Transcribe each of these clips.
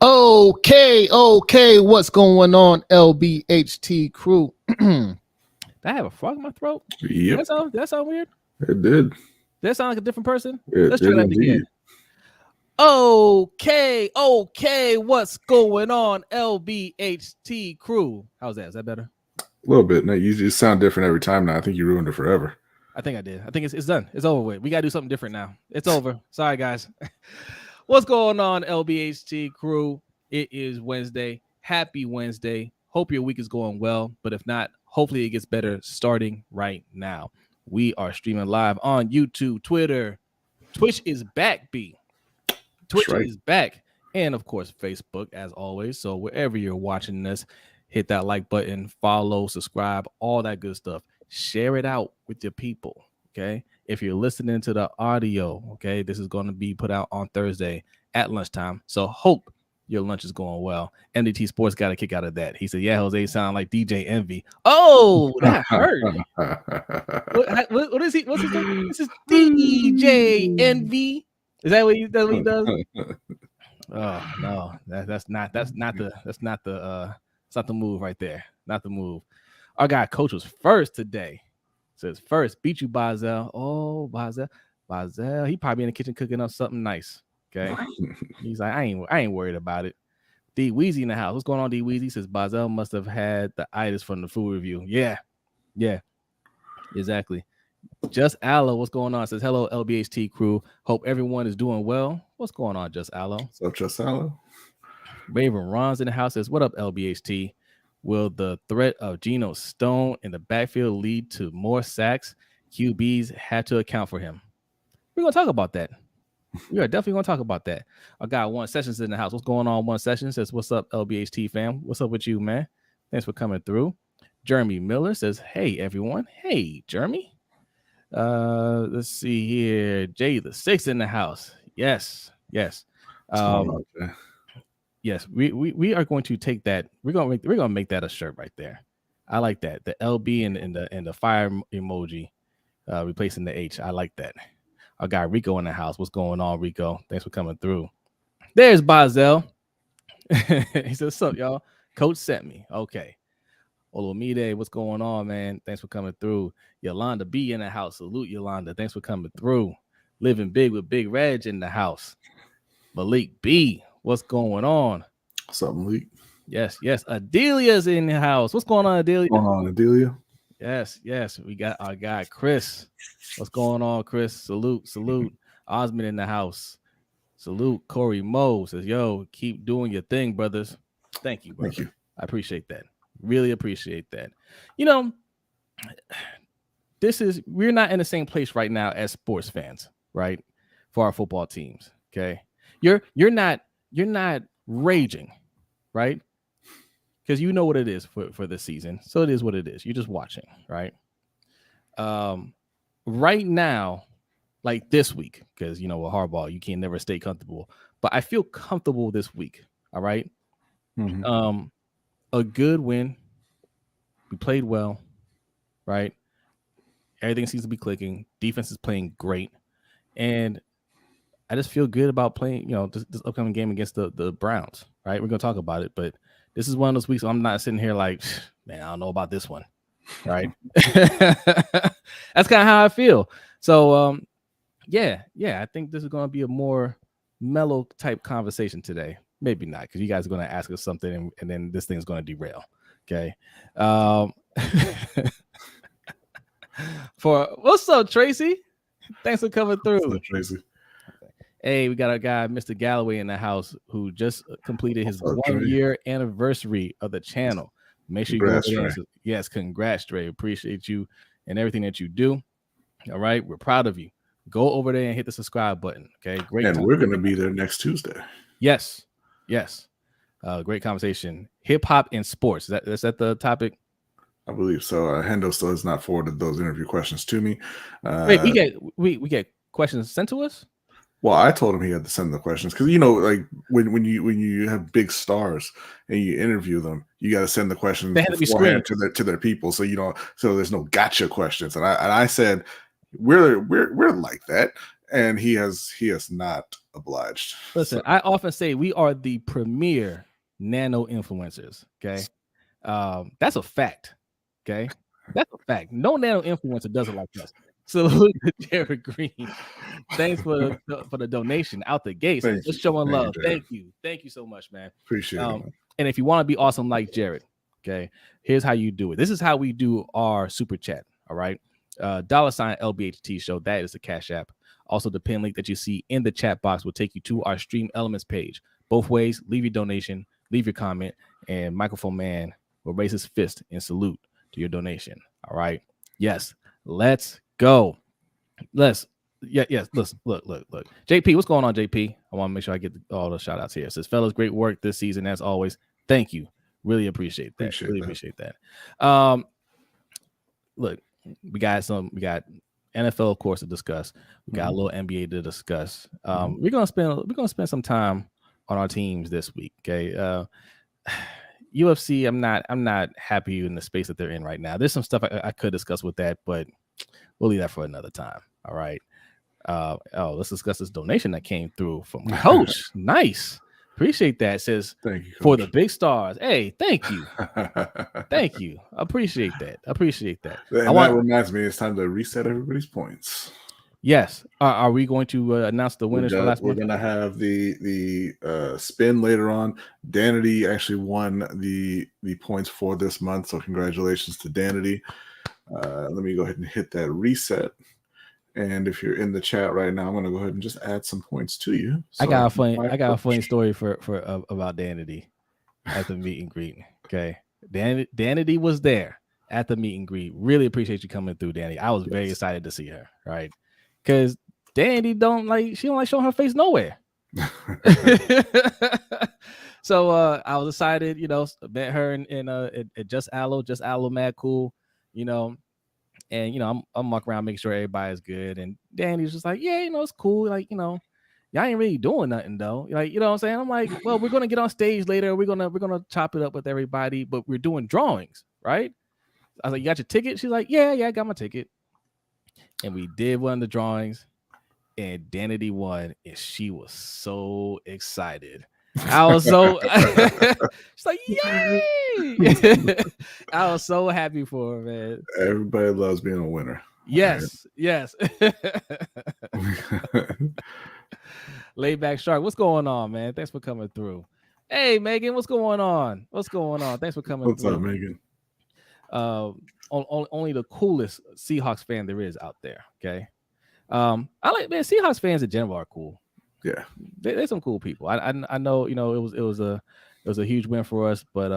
Okay, what's going on, LBHT crew? Did I have a frog in my throat? Yep. That sound weird? It did. Did that sound like a different person? Let's try that again. Okay, what's going on, LBHT crew? How's that? Is that better? A little bit. No, you just sound different every time now. I think you ruined it forever. I think I did. I think it's done. It's over with. We got to do something different now. It's over. Sorry, guys. What's going on, LBHT crew? It is Wednesday. Happy Wednesday. Hope your week is going well. But if not, hopefully it gets better starting right now. We are streaming live on YouTube, Twitter. Twitch is back, B. Twitch is back. And, of course, Facebook, as always. So wherever you're watching this, hit that like button, follow, subscribe, all that good stuff. Share it out with your people, okay? If you're listening to the audio, okay, this is going to be put out on Thursday at lunchtime. So hope your lunch is going well. MDT Sports got a kick out of that. He said, yeah, Jose sound like DJ Envy. Oh, that hurt. What is he? What's his name? This is DJ Envy. Is that what he does? Oh no, that's not the move right there. Not the move. Our guy Coach was first today. Says first, beat you, Bazel. Oh, Bazel. He probably in the kitchen cooking up something nice. Okay. He's like, I ain't worried about it. D Weezy in the house. What's going on, D Weezy? Says Bazel must have had the itis from the food review. Yeah. Exactly. Just Allo, what's going on? Says hello, LBHT crew. Hope everyone is doing well. What's going on, Just Allo? What's up, Just Allo? Raven Ron's in the house. Says, what up, LBHT? Will the threat of Geno Stone in the backfield lead to more sacks? QBs have to account for him. We're going to talk about that. We are definitely going to talk about that. I got One Sessions in the house. What's going on, One Sessions? Says, what's up, LBHT fam? What's up with you, man? Thanks for coming through. Jeremy Miller says, hey, everyone. Hey, Jeremy. Let's see here. Jay the Sixth in the house. Yes. Yes, we are going to take that. We're gonna make that a shirt right there. I like that. The LB and the fire emoji, replacing the H. I like that. I got Rico in the house. What's going on, Rico? Thanks for coming through. There's Bazel. He says, what's up, y'all? Coach sent me. Okay. Olomide, what's going on, man? Thanks for coming through. Yolanda B in the house. Salute, Yolanda. Thanks for coming through. Living big with Big Reg in the house. Malik B, what's going on? What's up, Malik? Yes. Adelia's in the house. What's going on, Adelia? What's going on, Adelia? Yes. We got our guy, Chris. What's going on, Chris? Salute. Osmond in the house. Salute. Corey Moe says, yo, keep doing your thing, brothers. Thank you, brother. Thank you. I appreciate that. Really appreciate that. You know, we're not in the same place right now as sports fans, right? For our football teams. Okay. You're not raging, right? Because you know what it is for this season. So it is what it is. You're just watching, right? Right now, like this week, because you know with Harbaugh, you can never stay comfortable. But I feel comfortable this week. All right. Mm-hmm. A good win. We played well, right? Everything seems to be clicking. Defense is playing great. And I just feel good about playing, this upcoming game against the Browns, right? We're going to talk about it, but this is one of those weeks I'm not sitting here like, man, I don't know about this one, right? That's kind of how I feel. So, yeah, I think this is going to be a more mellow type conversation today. Maybe not, because you guys are going to ask us something, and then this thing's going to derail. Okay. What's up, Tracy? Thanks for coming through. What's up, Tracy? Hey, we got our guy, Mr. Galloway, in the house who just completed his 1-year anniversary of the channel. Make sure you go over there. Yes, congrats, Dre. Appreciate you and everything that you do. All right, we're proud of you. Go over there and hit the subscribe button. Okay, great. And we're going to be there next Tuesday. Yes. Great conversation. Hip hop and sports. Is that the topic? I believe so. Hendo still has not forwarded those interview questions to me. Wait, we get questions sent to us? Well, I told him he had to send the questions because like when you have big stars and you interview them, you got to send the questions beforehand to their people, so there's no gotcha questions. And I said we're like that, and he has not obliged. Listen, I often say we are the premier nano influencers. Okay, that's a fact. Okay, that's a fact. No nano influencer does it like us. Salute to Jared Green. Thanks for the donation out the gate. Just showing love. Thank you so much, man. Appreciate it. Man. And if you want to be awesome like Jared, okay, here's how you do it. This is how we do our super chat. All right, $ LBHTShow. That is the Cash App. Also, the pin link that you see in the chat box will take you to our Stream Elements page. Both ways, leave your donation, leave your comment, and Microphone Man will raise his fist in salute to your donation. All right. Yes. Let's go. Yes. Look. JP, what's going on, JP? I want to make sure I get all the shout outs here. It says, fellas, great work this season as always. Thank you. Really appreciate that. Appreciate that. Look, we got NFL, of course, to discuss. We got a little NBA to discuss. We're gonna spend some time on our teams this week. Okay. UFC, I'm not happy in the space that they're in right now. There's some stuff I could discuss with that, but we'll leave that for another time. All right. Let's discuss this donation that came through from Coach. Nice. Appreciate that. It says, thank you, Coach. For the big stars. Hey, thank you. Thank you. Appreciate that. That reminds me, it's time to reset everybody's points. Yes. Are we going to announce the winners for last month? We're going to have the spin later on. Danity actually won the points for this month, so congratulations to Danity. Let me go ahead and hit that reset. And if you're in the chat right now, I'm going to go ahead and just add some points to you. So I got a funny story for about Danity at the meet and greet. Okay, Danity was there at the meet and greet. Really appreciate you coming through, Danny. I was very excited to see her. Right, because Danity don't like showing her face nowhere. So I was excited. Met her in Just Aloe, mad cool. And I'm walking around making sure everybody's good. And Danny's just like, yeah, it's cool. Like, y'all ain't really doing nothing though. Like, you know what I'm saying? I'm like, well, we're gonna get on stage later. We're gonna chop it up with everybody, but we're doing drawings, right? I was like, you got your ticket? She's like, yeah, I got my ticket. And we did one of the drawings, and Danity won, and she was so excited. I was so she's like, yay! I was so happy for her, man. Everybody loves being a winner. Yes. Laid back shark, what's going on, man? Thanks for coming through. Hey, Megan, what's going on? Thanks for coming through. What's up, Megan? Only the coolest Seahawks fan there is out there. Okay. I like, man, Seahawks fans in general are cool. Yeah, they're some cool people. I know, it was a huge win for us, but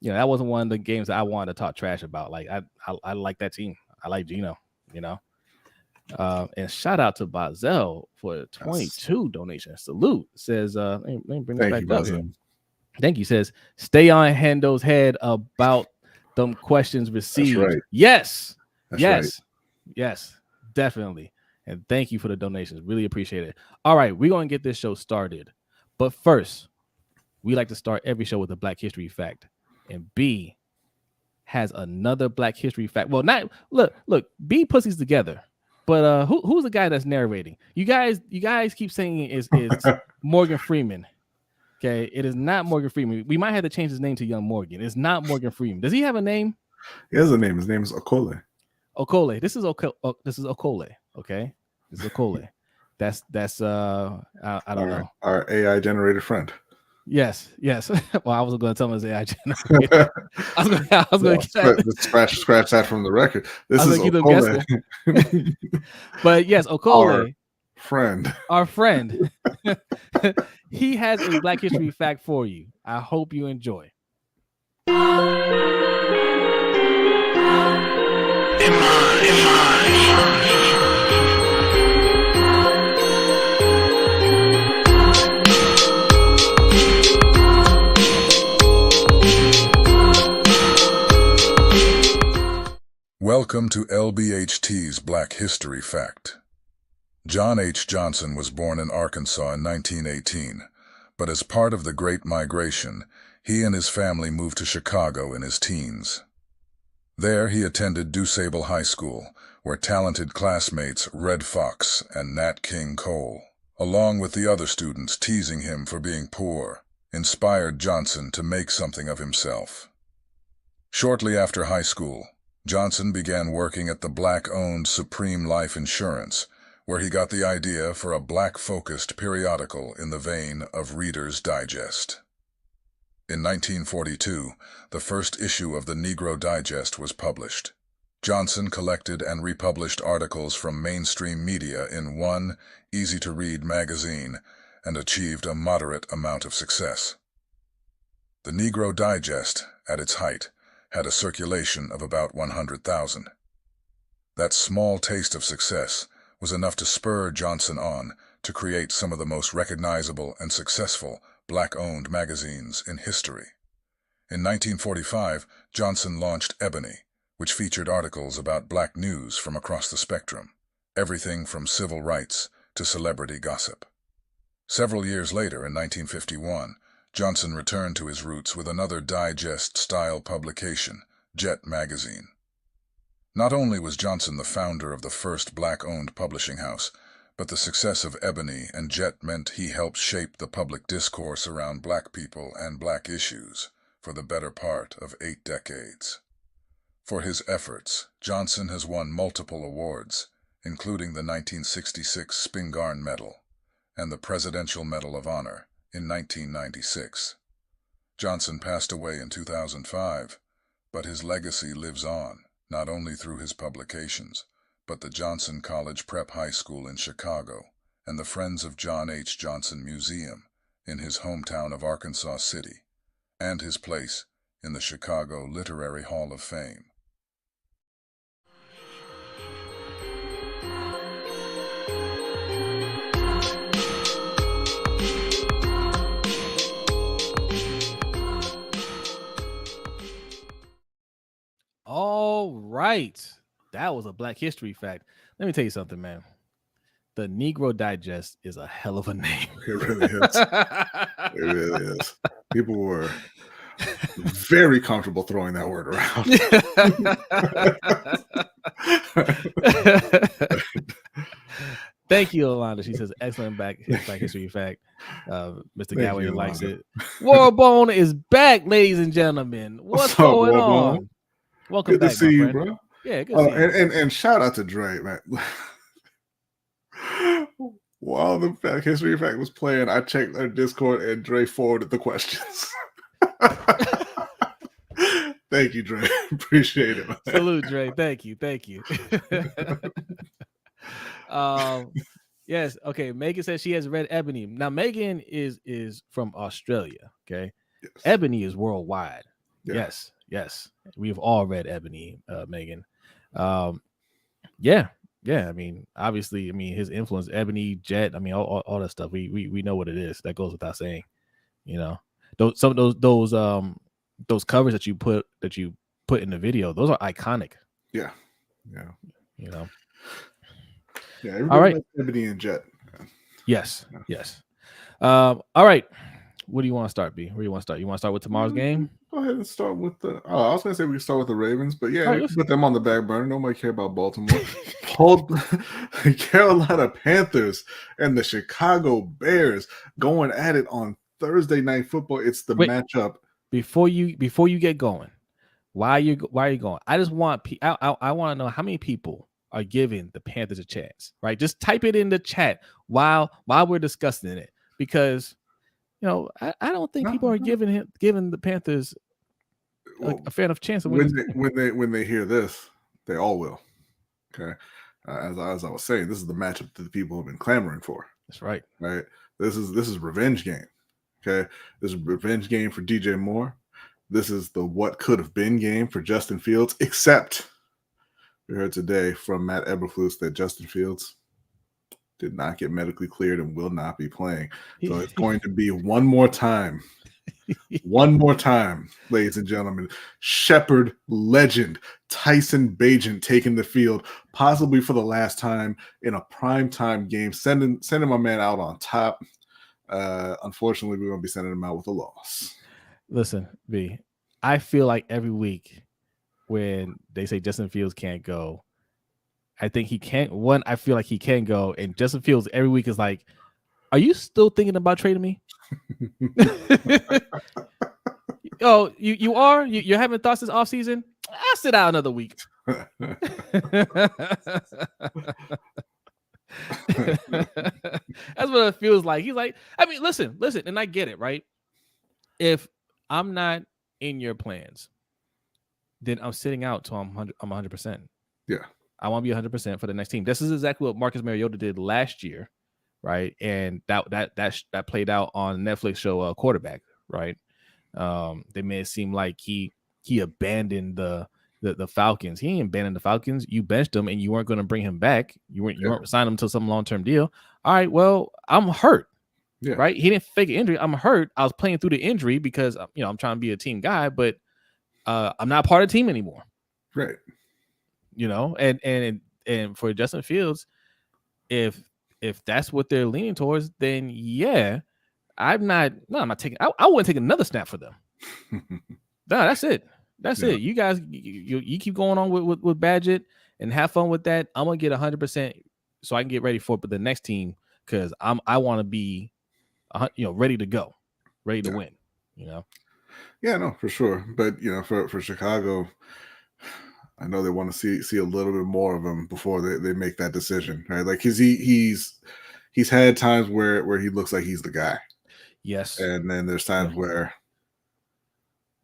that wasn't one of the games that I wanted to talk trash about. Like I like that team. I like Gino, and shout out to Bazel for the 22 donation. Salute. Says let me bring this back up here. Thank you. Says stay on Hendo's head about them questions received. That's right. Yes. That's right. Yes, definitely. And thank you for the donations. Really appreciate it. All right, we're going to get this show started. But first, we like to start every show with a Black History fact. And B has another Black History fact. Well, not look, B pussies together. But who's the guy that's narrating? You guys keep saying is Morgan Freeman. Okay, it is not Morgan Freeman. We might have to change his name to Young Morgan. It's not Morgan Freeman. Does he have a name? He has a name. His name is Okole. This is Okole. Okay. This is Okole. That's I don't know. Our AI generated friend. Yes. Well, I wasn't going to tell him it's AI generated. I was going to scratch that from the record. This is Okole. But yes, Okole, our friend. He has a Black History fact for you. I hope you enjoy. Welcome to LBHT's Black History Fact. John H. Johnson was born in Arkansas in 1918, but as part of the Great Migration, he and his family moved to Chicago in his teens. There he attended DuSable High School, where talented classmates Red Fox and Nat King Cole, along with the other students teasing him for being poor, inspired Johnson to make something of himself. Shortly after high school, Johnson began working at the black-owned Supreme Life Insurance, where he got the idea for a black-focused periodical in the vein of Reader's Digest. In 1942, the first issue of the Negro Digest was published. Johnson collected and republished articles from mainstream media in one easy-to-read magazine and achieved a moderate amount of success. The Negro Digest, at its height, had a circulation of about 100,000. That small taste of success was enough to spur Johnson on to create some of the most recognizable and successful black-owned magazines in history. In 1945, Johnson launched Ebony, which featured articles about black news from across the spectrum, everything from civil rights to celebrity gossip. Several years later, in 1951, Johnson returned to his roots with another digest-style publication, Jet magazine. Not only was Johnson the founder of the first black-owned publishing house, but the success of Ebony and Jet meant he helped shape the public discourse around black people and black issues for the better part of 8 decades. For his efforts, Johnson has won multiple awards, including the 1966 Spingarn Medal and the Presidential Medal of Honor in 1996. Johnson passed away in 2005, but his legacy lives on, not only through his publications, but the Johnson College Prep High School in Chicago and the Friends of John H. Johnson Museum in his hometown of Arkansas City, and his place in the Chicago Literary Hall of Fame. All right. That was a Black History fact. Let me tell you something, man. The Negro Digest is a hell of a name. It really is. It really is. People were very comfortable throwing that word around. Thank you, Alonda. She says, excellent Black History fact. Mr. Galway likes it. Warbone is back, ladies and gentlemen. What's going on? Welcome good back, to see you, bro. Yeah, good to see you. And shout out to Dre, man. While the Black History fact was playing, I checked their Discord and Dre forwarded the questions. Thank you, Dre. Appreciate it, man. Salute, Dre. Thank you. Yes. Okay. Megan says she has read Ebony. Now, Megan is from Australia. Okay. Yes. Ebony is worldwide. Yeah. Yes. We've all read Ebony, Megan. Yeah. I mean, obviously, his influence, Ebony, Jet. I mean, all that stuff. We know what it is. That goes without saying. You know, some of those covers that you put in the video, those are iconic. Yeah. You know. Yeah. All right. Ebony and Jet. Yes. All right. What do you want to start, B? Where do you want to start? You want to start with tomorrow's game? Go ahead and start with the. I was going to say we can start with the Ravens, but yeah, right, put them on the back burner. Nobody care about Baltimore. Carolina Panthers and the Chicago Bears going at it on Thursday Night Football. It's the matchup. Before you get going, why are you going? I just want I want to know how many people are giving the Panthers a chance. Right? Just type it in the chat while we're discussing it, because I don't think people are giving the Panthers a fair enough chance of winning. When they hear this, they all will. Okay, as I was saying, this is the matchup that the people have been clamoring for. That's right. Right. This is a revenge game. Okay, this is a revenge game for DJ Moore. This is the what could have been game for Justin Fields. Except we heard today from Matt Eberflus that Justin Fields did not get medically cleared and will not be playing. So it's going to be one more time, ladies and gentlemen. Shepherd legend Tyson Bagent taking the field, possibly for the last time in a primetime game, sending my man out on top. Unfortunately, we're going to be sending him out with a loss. Listen, B, I feel like every week when they say Justin Fields can't go, I think he can't. I feel like he can go, and Justin Fields every week is like, Are you still thinking about trading me? Oh, you are? You're having thoughts this offseason? I'll sit out another week. That's what it feels like. He's like, I mean, listen, and I get it, right? If I'm not in your plans, then I'm sitting out till I'm 100%. Yeah. I want to be 100% for the next team. This is exactly what Marcus Mariota did last year, right? And that played out on Netflix show Quarterback, right? They made it seem like he abandoned the Falcons. He ain't abandoned the Falcons. You benched him and you weren't going to bring him back. You weren't signing him to some long-term deal. All right, well, I'm hurt. Yeah. Right? He didn't fake an injury. I'm hurt. I was playing through the injury because I'm trying to be a team guy, but I'm not part of the team anymore. Right. And for Justin Fields, if that's what they're leaning towards, then yeah, I'm not taking. I wouldn't take another snap for them. No, that's it. That's it. You guys, you keep going on with Badgett and have fun with that. I'm gonna get 100% so I can get ready for the next team because I want to be, ready to go, ready to win. Yeah, no, for sure. But for Chicago, I know they want to see a little bit more of him before they make that decision, right? Like he's had times where he looks like he's the guy. Yes. And then there's times where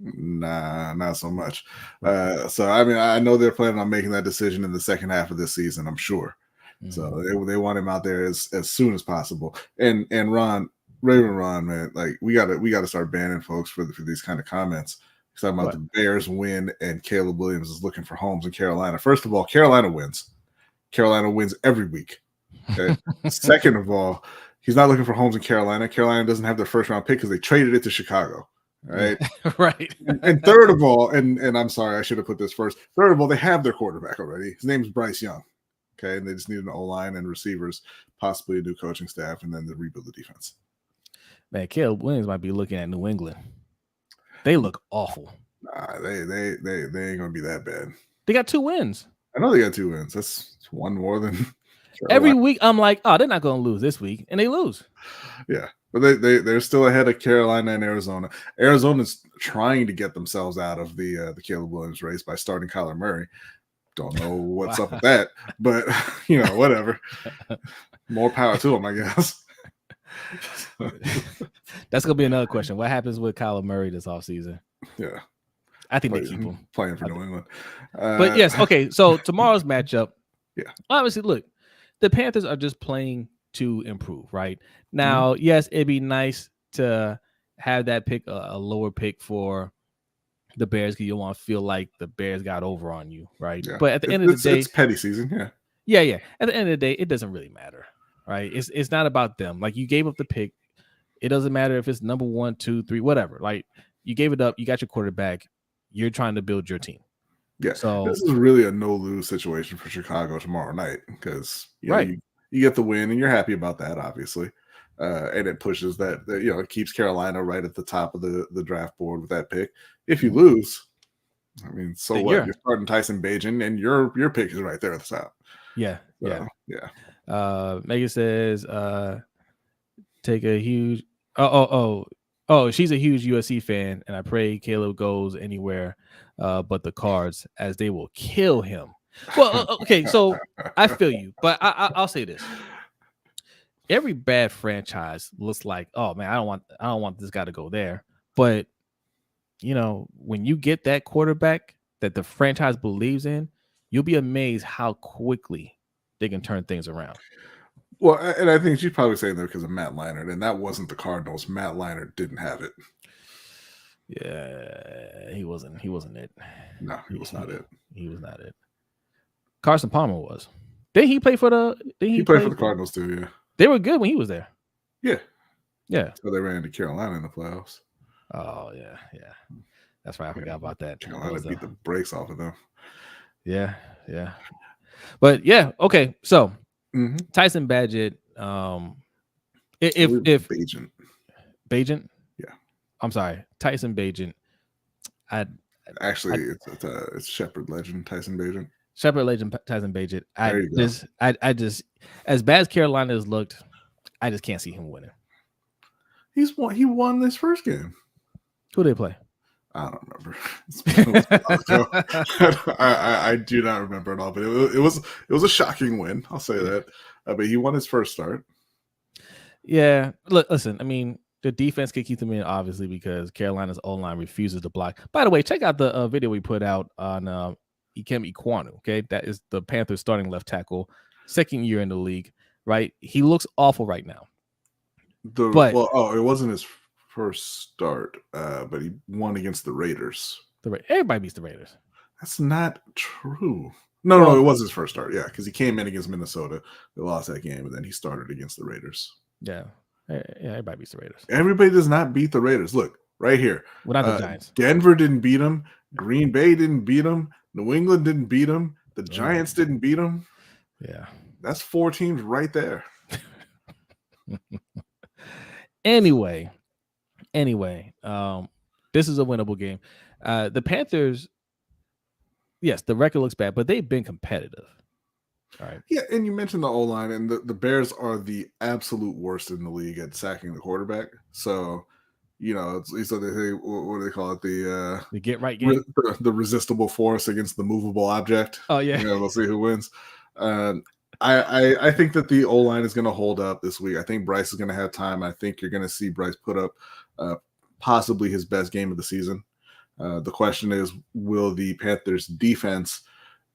nah, not so much. So I mean, I know they're planning on making that decision in the second half of this season, I'm sure. Mm-hmm. So they want him out there as soon as possible. And Ron, man, like we gotta start banning folks for these kind of comments. He's talking about the Bears win and Caleb Williams is looking for homes in Carolina. First of all, Carolina wins. Carolina wins every week. Okay? Second of all, he's not looking for homes in Carolina. Carolina doesn't have their first round pick because they traded it to Chicago. Right. Right. And third of all, and I'm sorry, I should have put this first. Third of all, they have their quarterback already. His name is Bryce Young. Okay. And they just need an O-line and receivers, possibly a new coaching staff, and then they rebuild the defense. Man, Caleb Williams might be looking at New England. They look awful. Nah, they ain't gonna be that bad. They got 2 wins. I know they got 2 wins. That's one more than Carolina. Every week. I'm like, oh, they're not gonna lose this week, and they lose. Yeah, but they're still ahead of Carolina and Arizona. Arizona's trying to get themselves out of the Caleb Williams race by starting Kyler Murray. Don't know what's up with that, but whatever. More power to them, I guess. That's gonna be another question. What happens with Kyler Murray this offseason? Yeah, I think they keep him playing for New England. But yes, okay. So tomorrow's matchup. Yeah, obviously, look, the Panthers are just playing to improve. Right now, yes, it'd be nice to have that pick, a lower pick for the Bears, because you want to feel like the Bears got over on you, right? Yeah. But at the end of the day, it's petty season. Yeah. At the end of the day, it doesn't really matter. Right. It's not about them. Like, you gave up the pick. It doesn't matter if it's number 1, 2, 3, whatever. Like, you gave it up. You got your quarterback. You're trying to build your team. Yeah. So this is really a no-lose situation for Chicago tomorrow night, because you get the win and you're happy about that, obviously. And it pushes that it keeps Carolina right at the top of the draft board with that pick. If you lose, I mean, so what? You're starting Tyson Bagent, and your pick is right there at the top. Yeah. So, yeah. Megan says, take a huge she's a huge USC fan, and I pray Caleb goes anywhere but the Cards, as they will kill him. Well, okay, so I feel you, but I'll say this. Every bad franchise looks like, oh man, I don't want this guy to go there. But when you get that quarterback that the franchise believes in, you'll be amazed how quickly they can turn things around. Well, and I think she's probably saying that because of Matt Leinart, and that wasn't the Cardinals. Matt Leinart didn't have it. Yeah, he wasn't it. No, he was not it. He was not it. Carson Palmer was. Did he play for the? He played for the Cardinals too. Yeah, they were good when he was there. Yeah. So they ran into Carolina in the playoffs. Oh yeah. That's right. I forgot about that. Carolina beat the brakes off of them. Yeah. But yeah, okay. So Tyson Bagent, if Bagent, yeah. I'm sorry, Tyson Bagent. It's Shepherd Legend Tyson Bagent. Shepherd Legend Tyson Bagent. I just as bad as Carolina has looked, I just can't see him winning. He won this first game. Who did they play? I don't remember. I do not remember at all, but it was a shocking win. I'll say that. But he won his first start. Yeah. Look, listen. I mean, the defense could keep them in, obviously, because Carolina's O-line refuses to block. By the way, check out the video we put out on Ikem Ekwonu. Okay, that is the Panthers starting left tackle, second year in the league. Right, he looks awful right now. It wasn't his first start, but he won against the Raiders. Everybody beats the Raiders. That's not true. No, it was his first start. Yeah, because he came in against Minnesota. They lost that game, and then he started against the Raiders. Yeah, everybody beats the Raiders. Everybody does not beat the Raiders. Look, right here. Without the Giants. Denver didn't beat them. Green Bay didn't beat them. New England didn't beat them. The Giants didn't beat them. Yeah. That's 4 teams right there. Anyway, this is a winnable game. The Panthers, yes, the record looks bad, but they've been competitive. All right. Yeah, and you mentioned the O-line, and the Bears are the absolute worst in the league at sacking the quarterback. So, so they say, what do they call it? The get right game, the resistible force against the movable object. Oh yeah, we'll see who wins. I think that the O-line is going to hold up this week. I think Bryce is going to have time. I think you're going to see Bryce put up possibly his best game of the season. The question is, will the Panthers defense,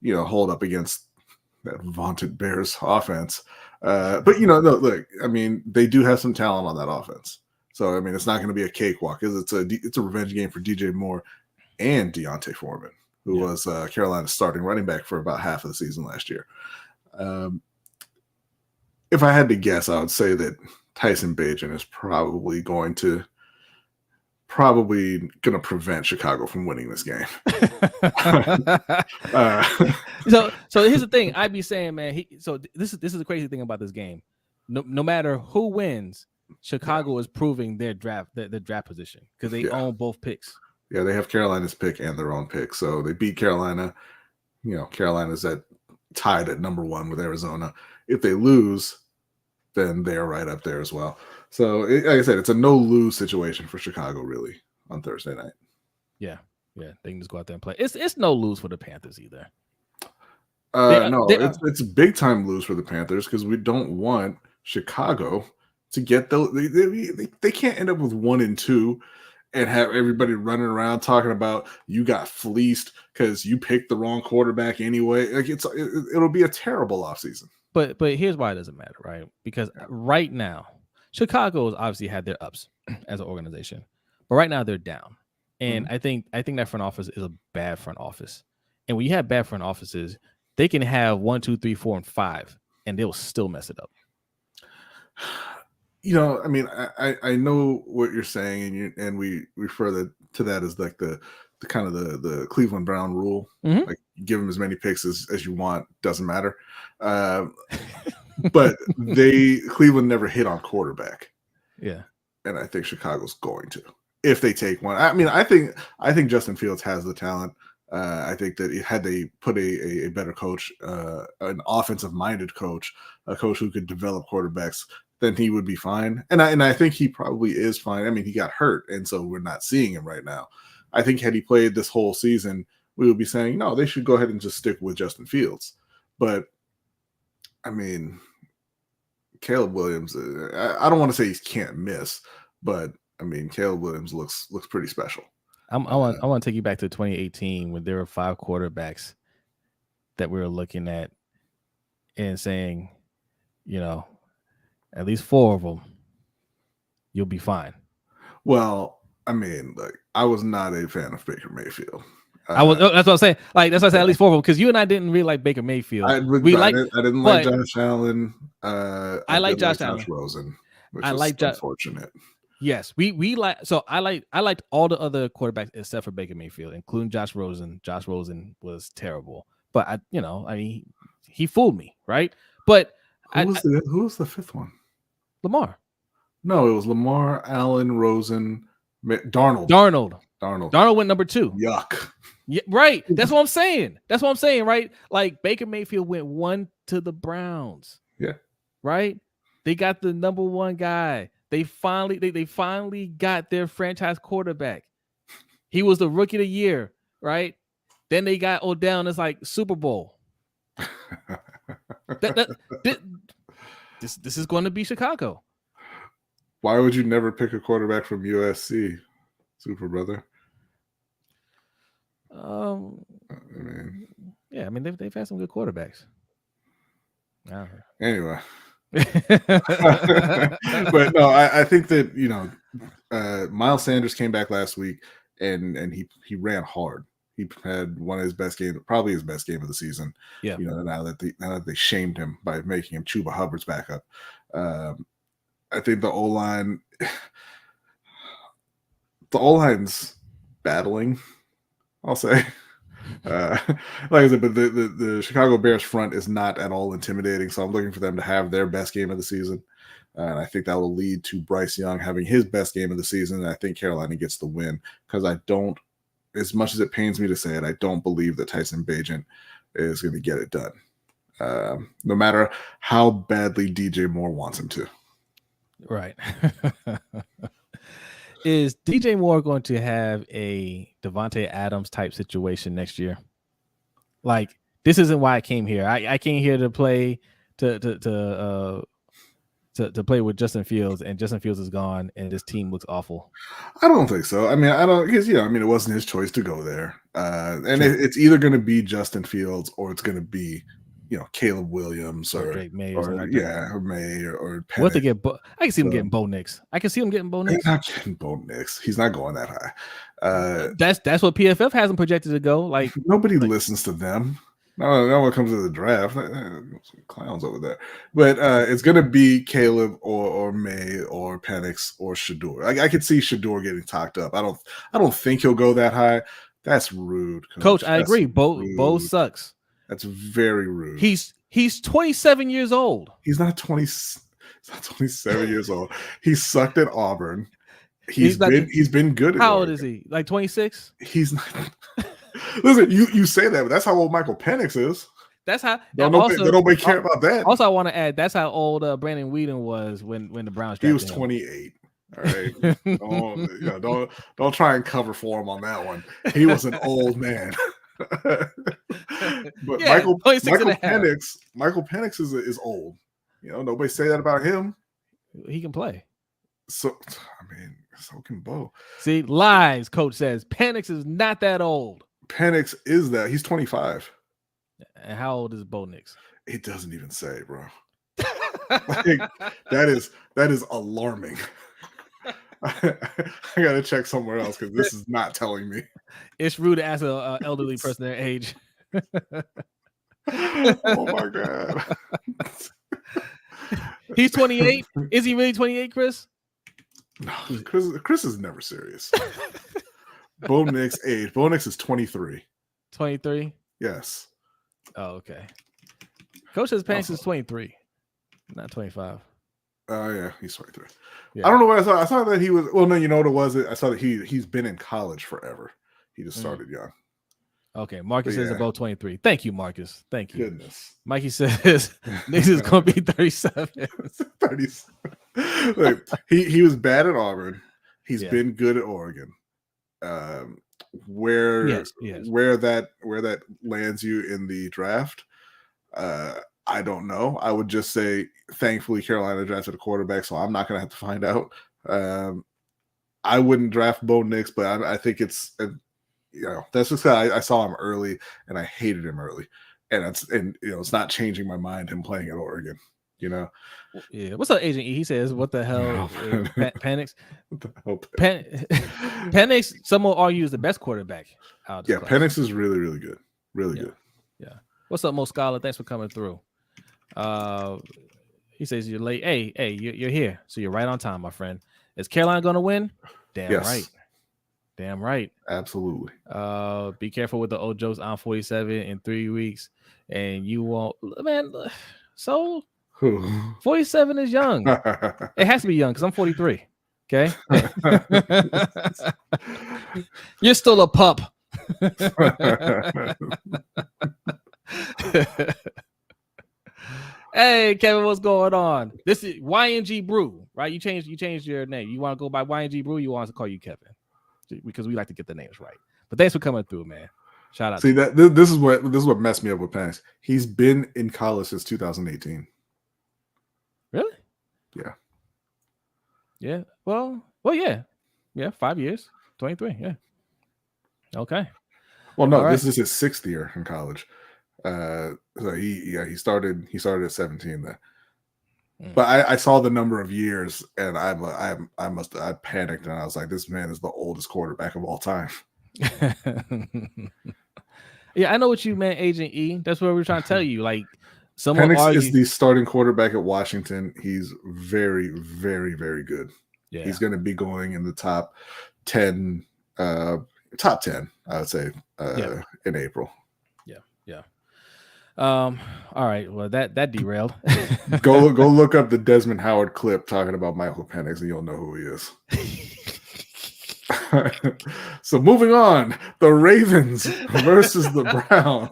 hold up against that vaunted Bears offense? But look, I mean, they do have some talent on that offense. So, I mean, it's not going to be a cakewalk. It's a revenge game for DJ Moore and Deontay Foreman, who was Carolina's starting running back for about half of the season last year. If I had to guess, I would say that Tyson Bagent is probably going to prevent Chicago from winning this game. So here's the thing. I'd be saying, man. This is the crazy thing about this game. No matter who wins, Chicago is proving their draft position because they own both picks. Yeah, they have Carolina's pick and their own pick, so they beat Carolina. Carolina's tied at number 1 with Arizona. If they lose, then they're right up there as well. So, like I said, it's a no-lose situation for Chicago, really, on Thursday night. Yeah, they can just go out there and play. It's no lose for the Panthers either. It's a big-time lose for the Panthers because we don't want Chicago to get those. They can't end up with 1-2 and have everybody running around talking about you got fleeced because you picked the wrong quarterback anyway. Like it'll be a terrible offseason. But here's why it doesn't matter, right? Because right now, Chicago has obviously had their ups as an organization, but right now they're down. And I think that front office is a bad front office. And when you have bad front offices, they can have 1, 2, 3, 4, and 5, and they'll still mess it up. I mean, I know what you're saying, and we refer to that as like the kind of the Cleveland Brown rule. Mm-hmm. Like, give them as many picks as you want, doesn't matter. But Cleveland never hit on quarterback. Yeah, and I think Chicago's going to if they take one. I mean, I think Justin Fields has the talent. I think that had they put a better coach, an offensive-minded coach, a coach who could develop quarterbacks, then he would be fine. And I think he probably is fine. I mean, he got hurt, and so we're not seeing him right now. I think had he played this whole season, we would be saying, no, they should go ahead and just stick with Justin Fields. But, I mean, Caleb Williams, I don't want to say he can't miss, but, I mean, Caleb Williams looks pretty special. I want to take you back to 2018 when there were 5 quarterbacks that we were looking at and saying, at least 4 of them, you'll be fine. Well, I mean, like, I was not a fan of Baker Mayfield. That's what I'm saying. Like, that's why I said at least 4 of them, because you and I didn't really like Baker Mayfield. I didn't like Josh Allen. I like Josh Allen. Rosen, which I like unfortunate. Yes, we like. So I liked all the other quarterbacks except for Baker Mayfield, including Josh Rosen. Josh Rosen was terrible, but he fooled me, right? But who was the 5th one? Lamar. No, it was Lamar, Allen, Rosen, Darnold. Darnold went number 2. Yuck. Yeah, right. That's what I'm saying. Right? Like Baker Mayfield went 1 to the Browns. Yeah. Right. They got the number one guy. They finally got their franchise quarterback. He was the rookie of the year, right? Then they got Odell, and it's like Super Bowl. This is going to be Chicago. Why would you never pick a quarterback from USC, Super Brother? Yeah, I mean they've had some good quarterbacks. Anyway. But no, I think that Miles Sanders came back last week and he ran hard. He had one of his best games, probably his best game of the season. Yeah. Now that they shamed him by making him Chuba Hubbard's backup. I think the O-line's battling, I'll say. Like I said, but the Chicago Bears front is not at all intimidating, so I'm looking for them to have their best game of the season, and I think that will lead to Bryce Young having his best game of the season, and I think Carolina gets the win, because I don't, as much as it pains me to say it, I don't believe that Tyson Bagent is going to get it done, no matter how badly DJ Moore wants him to. Right. Is DJ Moore going to have a Devontae Adams type situation next year? Like, this isn't why I came here. I came here to play to play with Justin Fields, and Justin Fields is gone, and this team looks awful. I don't think so. I mean, because it wasn't his choice to go there, and it's either going to be Justin Fields or it's going to be Caleb Williams or May or Penix. What to get? I can see him getting Bo Nix. He's not getting Bo Nix. He's not going that high. That's what PFF has him projected to go. Like, nobody listens to them. No one comes to the draft. Some clowns over there. But it's going to be Caleb or May or Penix or Shedeur. I could see Shedeur getting talked up. I don't think he'll go that high. That's rude, Coach. I agree. Bo sucks. That's very rude. He's 27 years old. He's not 27 years old. He sucked at Auburn. He's been good. How old is he? Like 26? He's not. Listen, you say that, but that's how old Michael Penix is. That's how. Nobody care about that. Also, I want to add that's how old Brandon Whedon was when the Browns drafted him. He was 28. All right, don't try and cover for him on that one. He was an old man. But yeah, Michael Penix is old. Nobody say that about him. He can play. So can Bo. See, lies. Coach says Penix is not that old. Penix is that. He's 25. And how old is Bo Nix? It doesn't even say, bro. That is alarming. I gotta check somewhere else because this is not telling me. It's rude to ask an elderly person their age. Oh my god. He's 28. Is he really 28, Chris? No, Chris is never serious. Bo Nix age. Bo Nix is 23. 23? Yes. Oh, okay. Coach says Penix is 23, not 25. Oh, yeah, he's 23. Yeah. I don't know what I thought. I thought that he was. Well, no, you know what it was. I saw that he's been in college forever. He just started young. Okay, Marcus says about 23. Thank you, Marcus. Thank you. Goodness. Mikey says Nix is going to be 37. 37. Look, he was bad at Auburn. He's been good at Oregon. Where that lands you in the draft, I don't know. I would just say, thankfully, Carolina drafted a quarterback, so I'm not going to have to find out. I wouldn't draft Bo Nix, but I think it's that's just I saw him early and I hated him early, and it's not changing my mind him playing at Oregon. Yeah. What's up, Agent E? He says, "What the hell, Penix? What the hell, Penix? Some will argue is the best quarterback out. Yeah, class. Penix is really, really good. Really good. Yeah. What's up, Mo Scholar? Thanks for coming through. He says you're late. Hey, you're here, so you're right on time, my friend. Is Carolina going to win? Damn right. Absolutely. Be careful with the Ojo's on 47 in 3 weeks, and you won't, man. So 47 is young. It has to be young because I'm 43. Okay. You're still a pup. Hey, Kevin, what's going on? This is YNG Brew, right? You changed your name. You want to go by YNG Brew? You want us to call you Kevin because we like to get the names right. But thanks for coming through, man. Shout out. See that this is what messed me up with Penix. He's been in college since 2018. Really? Yeah. Yeah. Well, yeah. 5 years. 23. Yeah. Okay. Well, no, this is his 6th year in college. So he started at 17 then. But I saw the number of years and I panicked and I was like, this man is the oldest quarterback of all time. Yeah, I know what you meant, Agent E. That's what we're trying to tell you. Like, Penix is the starting quarterback at Washington. He's very, very, very good. Yeah. He's going to be going in the top 10, I would say, in April. Yeah. All right. Well, that derailed. Go look up the Desmond Howard clip talking about Michael Penix, and you'll know who he is. So moving on, the Ravens versus the Browns.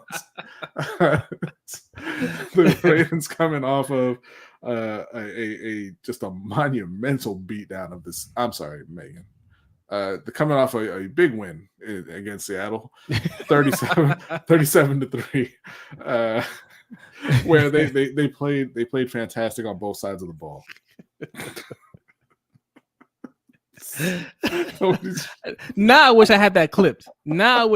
The Ravens coming off of just a monumental beatdown of this. I'm sorry, Megan. They're coming off a big win against Seattle, 37-3, where they played fantastic on both sides of the ball. Now I wish I had that clipped. That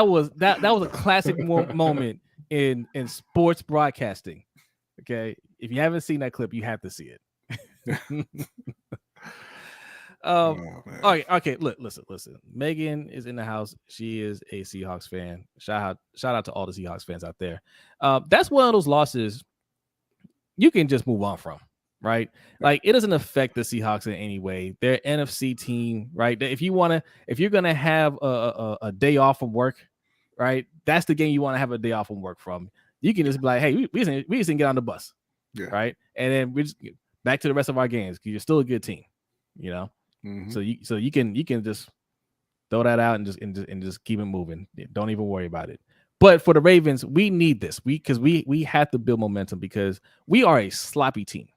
was a classic moment in sports broadcasting. Okay, if you haven't seen that clip, you have to see it. Okay. Look, listen. Megan is in the house. She is a Seahawks fan. Shout out to all the Seahawks fans out there. That's one of those losses you can just move on from, right? Like, it doesn't affect the Seahawks in any way. They're an NFC team, right? If you're gonna have a day off from work, right? That's the game you want to have a day off from work from. You can just be like, hey, we just didn't get on the bus, right? And then we just back to the rest of our games because you're still a good team, you know. Mm-hmm. So you can just throw that out and just keep it moving. Don't even worry about it. But for the Ravens, we need this. We have to build momentum because we are a sloppy team.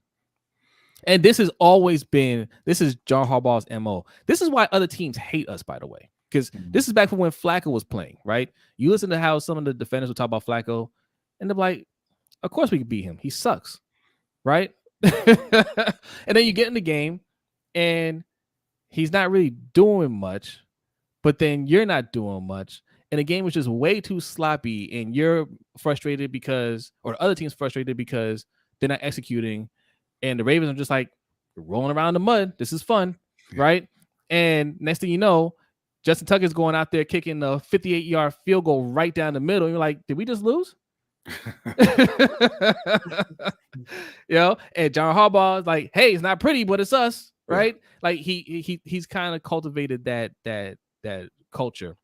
And this is John Harbaugh's MO. This is why other teams hate us, by the way, because this is back from when Flacco was playing, right? You listen to how some of the defenders will talk about Flacco, and they're like, of course we can beat him. He sucks, right? And then you get in the game, and he's not really doing much, but then you're not doing much. And the game was just way too sloppy, and you're frustrated or the other team's frustrated because they're not executing. And the Ravens are just like rolling around in the mud. This is fun, right? And next thing you know, Justin Tucker's going out there kicking a 58-yard field goal right down the middle. And you're like, did we just lose? And John Harbaugh is like, hey, it's not pretty, but it's us, right? Yeah. Like he's kind of cultivated that culture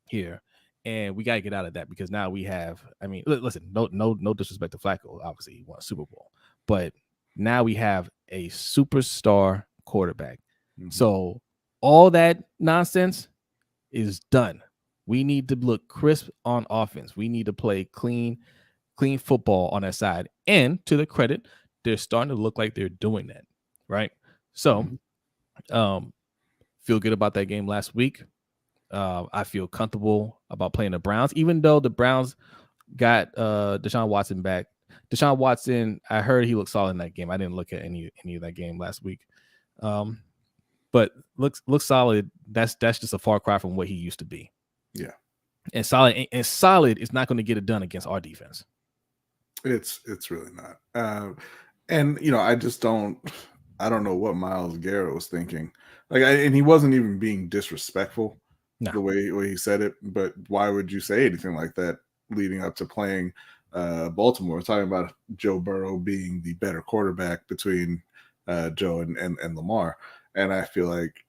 here, and we got to get out of that because now we have. I mean, listen, no disrespect to Flacco. Obviously, he won a Super Bowl, but now we have a superstar quarterback. Mm-hmm. So all that nonsense is done. We need to look crisp on offense. We need to play clean football on that side. And to the credit, they're starting to look like they're doing that, right? So, feel good about that game last week. I feel comfortable about playing the Browns, even though the Browns got Deshaun Watson back. Deshaun Watson, I heard he looked solid in that game. I didn't look at any of that game last week, but looks solid. That's just a far cry from what he used to be. Yeah, and solid is not going to get it done against our defense. It's really not. And I don't know what Myles Garrett was thinking. And he wasn't even being disrespectful the way he said it. But why would you say anything like that leading up to playing Baltimore? We're talking about Joe Burrow being the better quarterback between Joe and Lamar. And I feel like,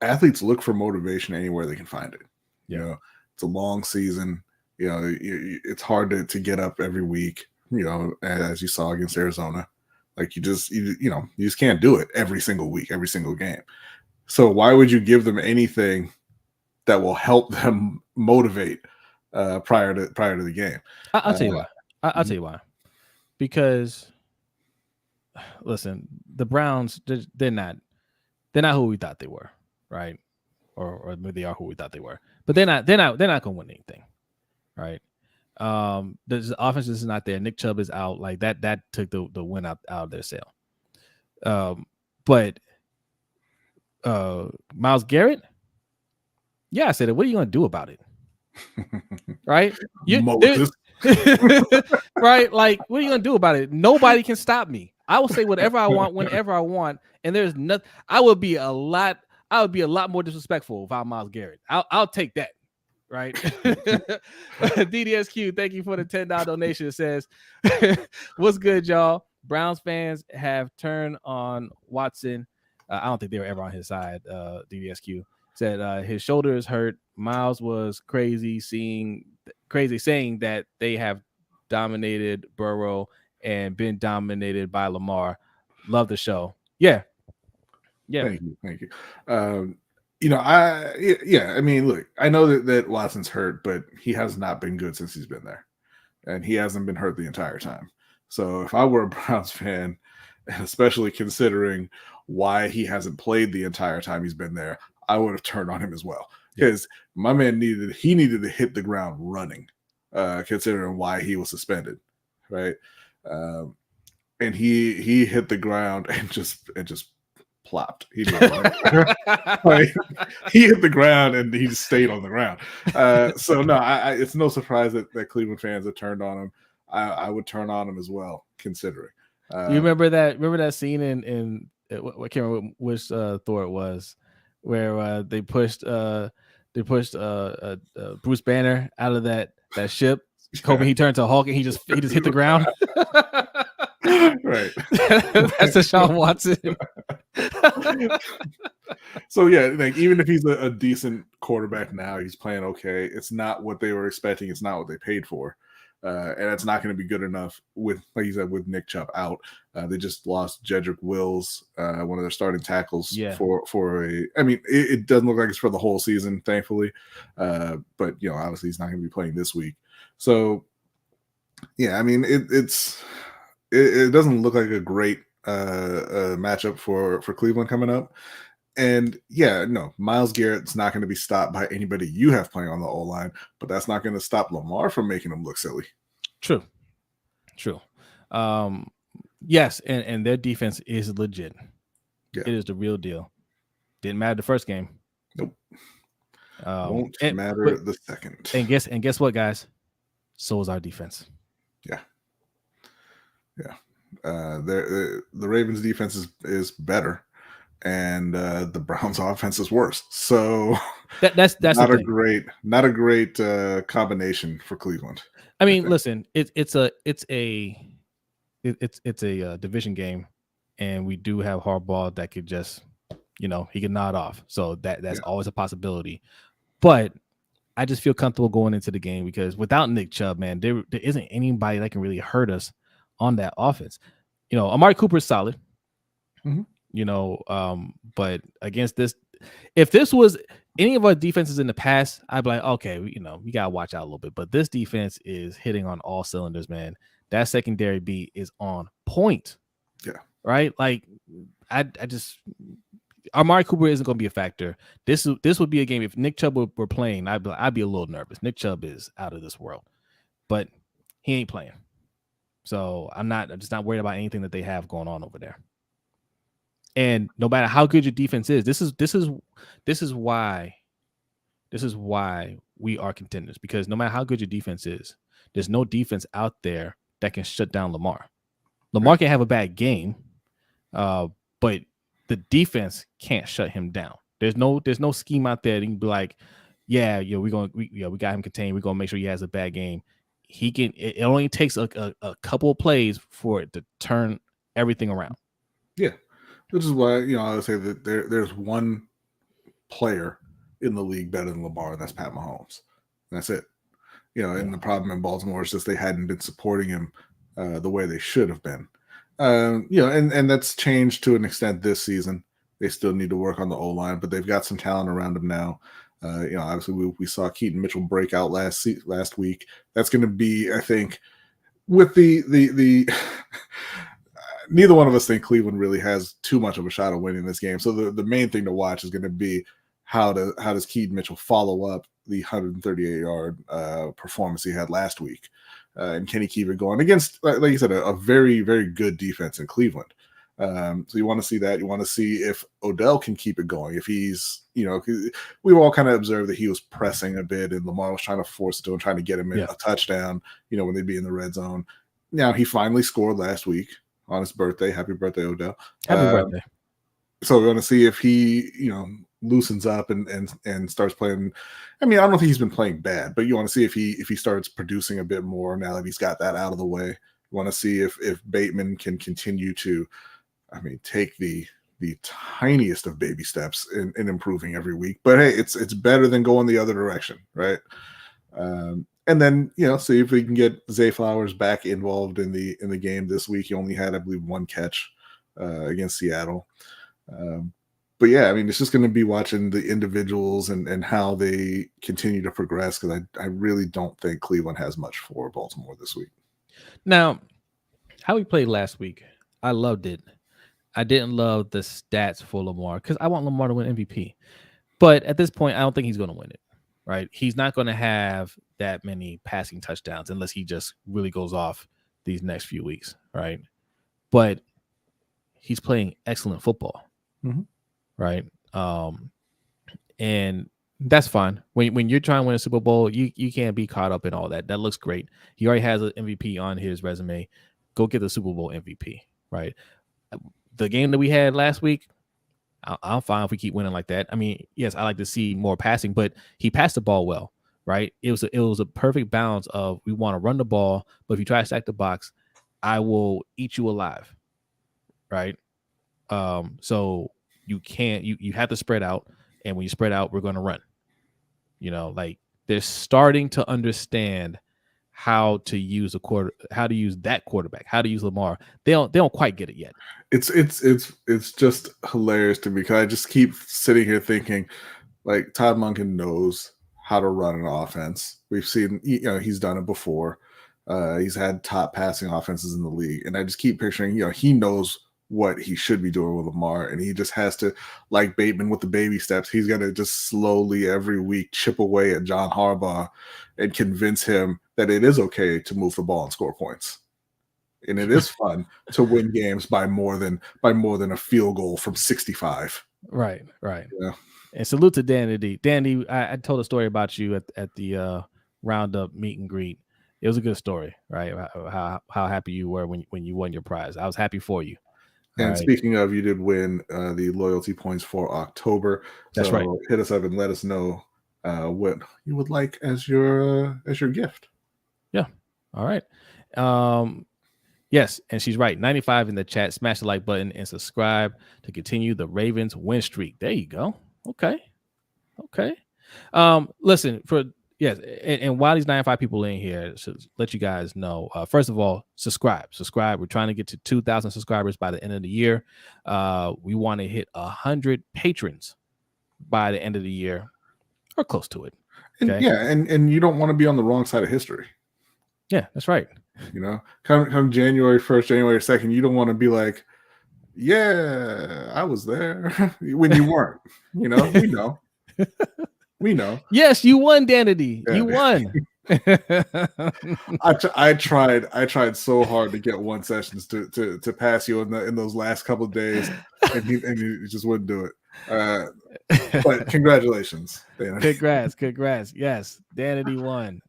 athletes look for motivation anywhere they can find it. Yeah. It's a long season. It's hard to get up every week, as you saw against Arizona. Like you just can't do it every single week, every single game. So why would you give them anything that will help them motivate prior to the game? I'll tell you why. I'll tell you why. because listen, the Browns, they're not who we thought they were, right? Or maybe they are who we thought they were, but they're not going to win anything, right? The offense is not there. Nick Chubb is out. Like that took the win out of their sail. But Myles Garrett, yeah, I said it. What are you going to do about it? Right? Right? Like, what are you going to do about it? Nobody can stop me. I will say whatever I want, whenever I want, and there's nothing. I would be a lot more disrespectful if I'm Myles Garrett. I'll take that. Right. DDSQ, thank you for the $10 donation. It says, what's good, y'all? Browns fans have turned on Watson. I don't think they were ever on his side. DDSQ said his shoulder is hurt. Miles was saying that they have dominated Burrow and been dominated by Lamar. Love the show. Yeah. Thank you. I mean, look, I know that Watson's hurt, but he has not been good since he's been there, and he hasn't been hurt the entire time. So if I were a Browns fan, and especially considering why he hasn't played the entire time he's been there, I would have turned on him as well, because my man needed to hit the ground running, considering why he was suspended, right? And he hit the ground and just plopped. He like, he hit the ground and he just stayed on the ground. So no, it's no surprise that Cleveland fans have turned on him. I would turn on him as well, considering. You remember that scene in I can't remember which Thor it was, where they pushed Bruce Banner out of that ship, hoping he turned to Hulk and he just hit the ground. Right. That's Deshaun Watson. So yeah, like even if he's a decent quarterback now, he's playing okay. It's not what they were expecting. It's not what they paid for, and it's not going to be good enough with, like you said, with Nick Chubb out. They just lost Jedrick Wills, one of their starting tackles. For a. I mean, it doesn't look like it's for the whole season, thankfully, but obviously he's not going to be playing this week. So yeah, I mean it doesn't look like a great matchup for Cleveland coming up. And Myles Garrett's not going to be stopped by anybody you have playing on the O-line, but that's not going to stop Lamar from making him look silly. True. Yes, and their defense is legit. Yeah. It is the real deal. Didn't matter the first game. Nope. Won't matter the second. And guess what, guys? So is our defense. Yeah. The Ravens defense is better, and the Browns offense is worse. So that's not a great combination for Cleveland. I mean, listen, it's a division game, and we do have Harbaugh that could just he could nod off. So that's always a possibility. But I just feel comfortable going into the game because without Nick Chubb, man, there isn't anybody that can really hurt us on that offense. Amari Cooper is solid. Mm-hmm. But against this, if this was any of our defenses in the past, I'd be like, okay, we gotta watch out a little bit. But this defense is hitting on all cylinders, man. That secondary beat is on point. Yeah. Right. Like I just Amari Cooper isn't going to be a factor. This would be a game if Nick Chubb were playing. I'd be a little nervous. Nick Chubb is out of this world, but he ain't playing. So I'm just not worried about anything that they have going on over there. And no matter how good your defense is, this is why we are contenders, because no matter how good your defense is, there's no defense out there that can shut down Lamar. Lamar can have a bad game, but the defense can't shut him down. There's no scheme out there that you can be like, we got him contained. We're gonna make sure he has a bad game. He can. It only takes a couple of plays for it to turn everything around. Yeah, which is why I would say that there's one player in the league better than Lamar, and that's Pat Mahomes. And that's it. And the problem in Baltimore is just they hadn't been supporting him the way they should have been. And that's changed to an extent this season. They still need to work on the O-line, but they've got some talent around him now. Obviously we saw Keaton Mitchell break out last week. That's going to be, I think, with the neither one of us think Cleveland really has too much of a shot of winning this game. So the main thing to watch is going to be how does Keaton Mitchell follow up the 138-yard performance he had last week, and can he keep it going against, like you said, a very, very good defense in Cleveland. So you want to see that. You want to see if Odell can keep it going. If he's, we all kind of observed that he was pressing a bit, and Lamar was trying to force it to him, trying to get him a touchdown, when they'd be in the red zone. Now, he finally scored last week on his birthday. Happy birthday, Odell. Happy birthday. So we're going to see if he, loosens up and starts playing. I mean, I don't think he's been playing bad, but you want to see if he starts producing a bit more now that he's got that out of the way. You want to see if Bateman can continue to, take the tiniest of baby steps in improving every week. But hey, it's better than going the other direction, right? And then see if we can get Zay Flowers back involved in the game this week. He only had, I believe, one catch against Seattle. But yeah, it's just going to be watching the individuals and how they continue to progress, because I really don't think Cleveland has much for Baltimore this week. Now, how we played last week, I loved it. I didn't love the stats for Lamar because I want Lamar to win MVP. But at this point, I don't think he's going to win it, right? He's not going to have that many passing touchdowns unless he just really goes off these next few weeks, right? But he's playing excellent football, right? And that's fine. When you're trying to win a Super Bowl, you can't be caught up in all that. That looks great. He already has an MVP on his resume. Go get the Super Bowl MVP, right? The game that we had last week, I'm fine if we keep winning like that. Yes, I like to see more passing, but he passed the ball well, right? It was a perfect balance of, we want to run the ball, but if you try to stack the box, I will eat you alive, right? So you can't, you have to spread out, and when you spread out, we're going to run. They're starting to understand how to use how to use that quarterback, how to use Lamar. They don't quite get it yet. It's just hilarious to me, because I just keep sitting here thinking, like, Todd Monken knows how to run an offense. We've seen, he's done it before. He's had top passing offenses in the league, and I just keep picturing, he knows what he should be doing with Lamar, and he just has to, like Bateman with the baby steps, he's got to just slowly every week chip away at John Harbaugh and convince him that it is okay to move the ball and score points, and it is fun to win games by more than a field goal from 65. Right. Yeah. And salute to Danny. Danny, I told a story about you at the Roundup meet and greet. It was a good story, right? How happy you were when you won your prize. I was happy for you. And speaking of, you did win the loyalty points for October. That's right. Hit us up and let us know what you would like as your gift. Yeah. All right. Yes, and she's right. 95 in the chat. Smash the like button and subscribe to continue the Ravens win streak. There you go. Okay. Listen, and while these 95 people in here, to let you guys know, first of all, subscribe. We're trying to get to 2,000 subscribers by the end of the year. We want to hit 100 patrons by the end of the year, or close to it. Okay? And you don't want to be on the wrong side of history. Yeah, that's right. Come January 1st, January 2nd, you don't want to be like, yeah, I was there when you weren't. We know. Yes, you won, Danity. Yeah. You won. I tried so hard to get one sessions to pass you in those last couple of days, and he just wouldn't do it. But congratulations, Danity. Congrats. Yes, Danity won.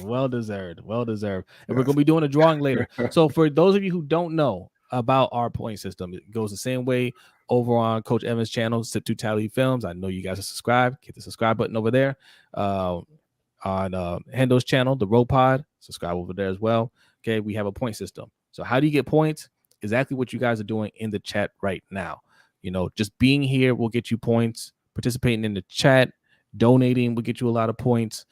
Well deserved. And we're gonna be doing a drawing later. So for those of you who don't know about our point system, it goes the same way over on Coach Evans' channel, Sip to Tally Films. I know you guys are subscribed. Hit the subscribe button over there. On Hendo's channel, the Row Pod, subscribe over there as well. Okay, we have a point system. So how do you get points? Exactly what you guys are doing in the chat right now. Just being here will get you points. Participating in the chat, donating will get you a lot of points.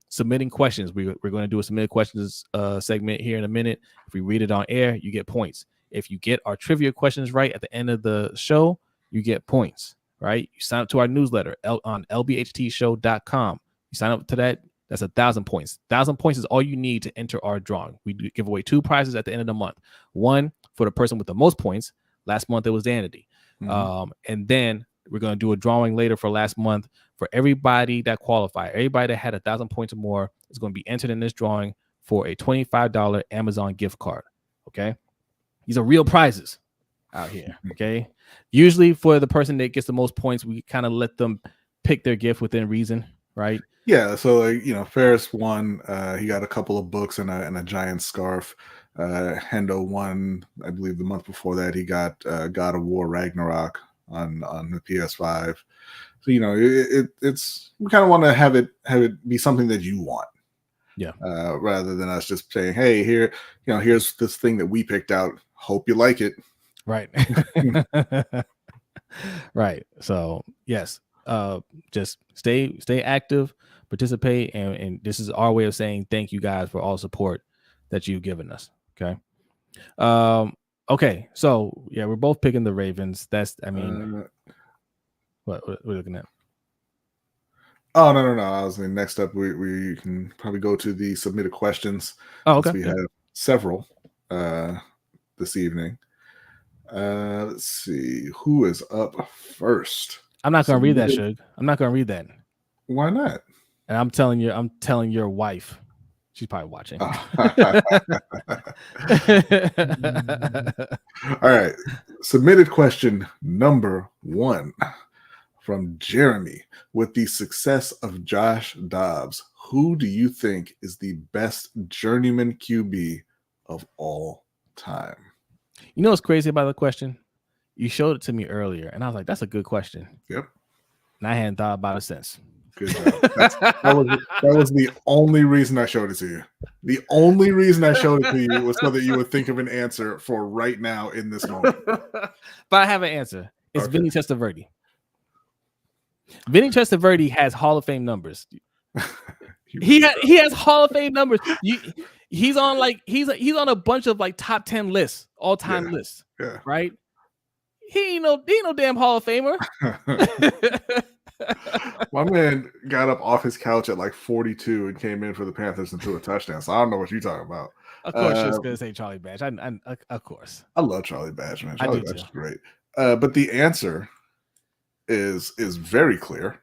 Submitting questions. We're going to do a submitted questions segment here in a minute. If we read it on air, you get points. If you get our trivia questions right at the end of the show, you get points, right? You sign up to our newsletter on LBHTShow.com. You sign up to that, That's 1,000 points. 1,000 points is all you need to enter our drawing. We give away 2 prizes at the end of the month. One for the person with the most points. Last month it was Danity. And then we're going to do a drawing later for last month for everybody that qualified. Everybody that had 1,000 points or more is going to be entered in this drawing for a $25 Amazon gift card. Okay. These are real prizes out here. Okay. Usually for the person that gets the most points, we kind of let them pick their gift within reason. Right. Yeah. So, like, you know, Ferris won. He got a couple of books and a giant scarf. Hendo won, I believe, the month before that. He got God of War Ragnarok on the PS5. So, you know, it's we kind of want to have it be something that you want. Yeah. Rather than us just saying, hey, here, you know, here's this thing that we picked out. Hope you like it. Right. Right. So yes, just stay active, participate, and this is our way of saying thank you guys for all support that you've given us. Okay. Okay. So yeah, we're both picking the Ravens. That's, I mean, what we're looking at. Oh, no. I was saying next up, we can probably go to the submitted questions. Oh, okay. We have several this evening. Let's see who is up first. I'm not going to read that, Suge. I'm not going to read that. Why not? And I'm telling your wife. She's probably watching. All right. Submitted question number 1 from Jeremy. With the success of Josh Dobbs, who do you think is the best journeyman QB of all time? You know what's crazy about the question? You showed it to me earlier, and I was like, that's a good question. Yep. And I hadn't thought about it since. Good job. That was the only reason I showed it to you. The only reason I showed it to you was so that you would think of an answer for right now in this moment. But I have an answer. It's okay. Vinny Testaverde. Vinny Testaverde has Hall of Fame numbers. He has Hall of Fame numbers. He's on a bunch of like top 10 lists, all-time lists. Yeah. Right? He ain't no damn Hall of Famer. My man got up off his couch at like 42 and came in for the Panthers and threw a touchdown. So I don't know what you're talking about. Of course, you're just gonna say Charlie Batch. Of course, I love Charlie Batch, man. Charlie Batch is great. But the answer is very clear.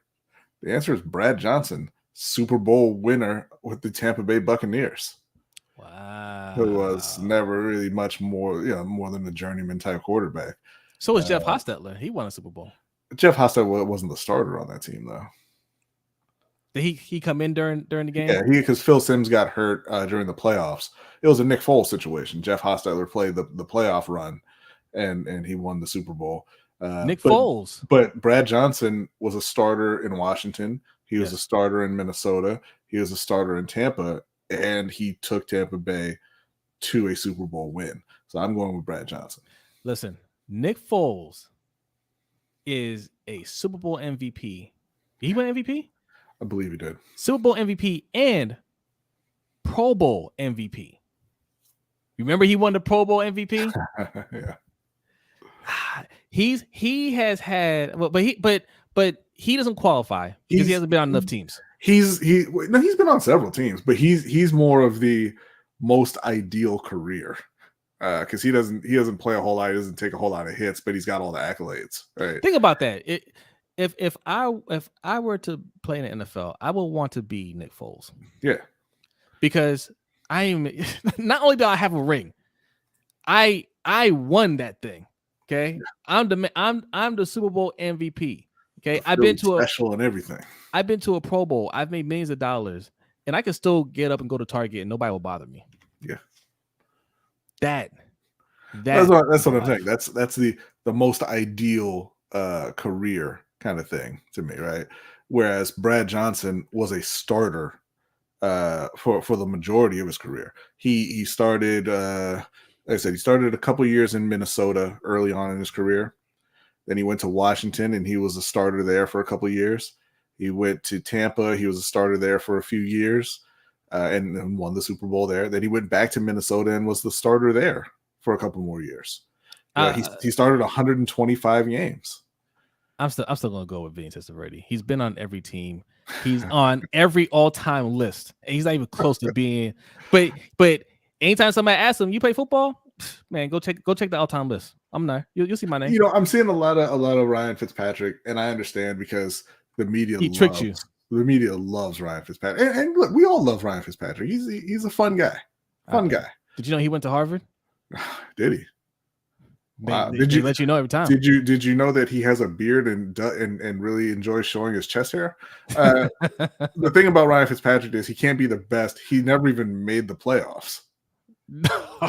The answer is Brad Johnson, Super Bowl winner with the Tampa Bay Buccaneers. Wow, who was never really much more, more than a journeyman type quarterback. So was Jeff Hostetler. He won a Super Bowl. Jeff Hostetler wasn't the starter on that team, though. Did he come in during the game? Yeah, because Phil Simms got hurt during the playoffs. It was a Nick Foles situation. Jeff Hostetler played the playoff run, and he won the Super Bowl. Foles. But Brad Johnson was a starter in Washington. He was a starter in Minnesota. He was a starter in Tampa, and he took Tampa Bay to a Super Bowl win. So I'm going with Brad Johnson. Listen, Nick Foles is a Super Bowl MVP. Did he win MVP? I believe he did. Super Bowl MVP and Pro Bowl MVP. Remember he won the Pro Bowl MVP? Yeah. He has had, but he doesn't qualify because he hasn't been on enough teams. He's been on several teams, but he's more of the most ideal career because he doesn't play a whole lot, he doesn't take a whole lot of hits, but he's got all the accolades. Right? Think about that. If I were to play in the NFL, I would want to be Nick Foles. Yeah, because I am not only do I have a ring, I won that thing. Okay, I'm the Super Bowl MVP. Okay, I've been to special and everything. I've been to a Pro Bowl. I've made millions of dollars, and I can still get up and go to Target, and nobody will bother me. Yeah, that's what I'm saying. That's the most ideal career kind of thing to me, right? Whereas Brad Johnson was a starter for the majority of his career. He started, like I said, he started a couple years in Minnesota early on in his career. Then he went to Washington, and he was a starter there for a couple of years. He went to Tampa. He was a starter there for a few years and won the Super Bowl there. Then he went back to Minnesota and was the starter there for a couple more years. He started 125 games. I'm still gonna go with Vinny Testaverde. He's been on every team. He's on every all-time list, and he's not even close to being. But anytime somebody asks him, "You play football?" Man, go check the all-time list. I'm there. You'll see my name. I'm seeing a lot of Ryan Fitzpatrick, and I understand because the media tricks you. The media loves Ryan Fitzpatrick, and look, we all love Ryan Fitzpatrick. He's a fun guy. Guy. Did you know he went to Harvard? Did he? Wow. Did you let you know every time? Did you know that he has a beard and really enjoys showing his chest hair? The thing about Ryan Fitzpatrick is he can't be the best. He never even made the playoffs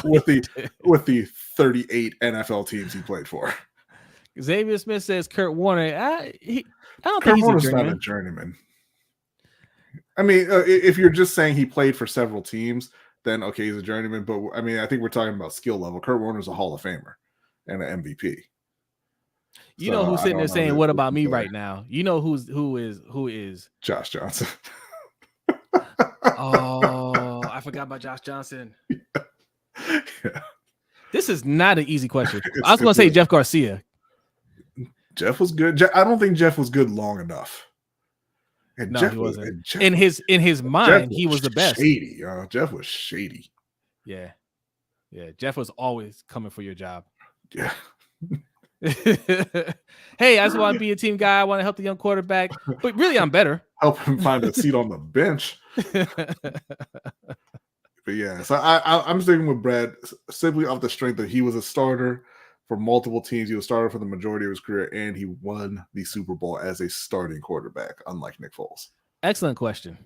with the 38 NFL teams he played for. Xavier Smith says Kurt Warner. I don't Kurt think Warner's not a journeyman. I mean, if you're just saying he played for several teams, then okay, he's a journeyman. But I mean, I think we're talking about skill level. Kurt Warner's a Hall of Famer and an MVP. You know who's sitting there saying, "What about me right now?" You know who is Josh Johnson. Oh, I forgot about Josh Johnson. Yeah. This is not an easy question. I was going to say Jeff Garcia. Jeff was good. I don't think Jeff was good long enough. And no, Jeff he wasn't. In his mind, he was the best. Shady, Jeff was shady. Yeah. Jeff was always coming for your job. Yeah. Hey, I just want to be a team guy. I want to help the young quarterback, but really, I'm better. Help him find a seat on the bench. But yeah, so I'm sticking with Brad simply off the strength that he was a starter for multiple teams. He was a starter for the majority of his career, and he won the Super Bowl as a starting quarterback, unlike Nick Foles. Excellent question.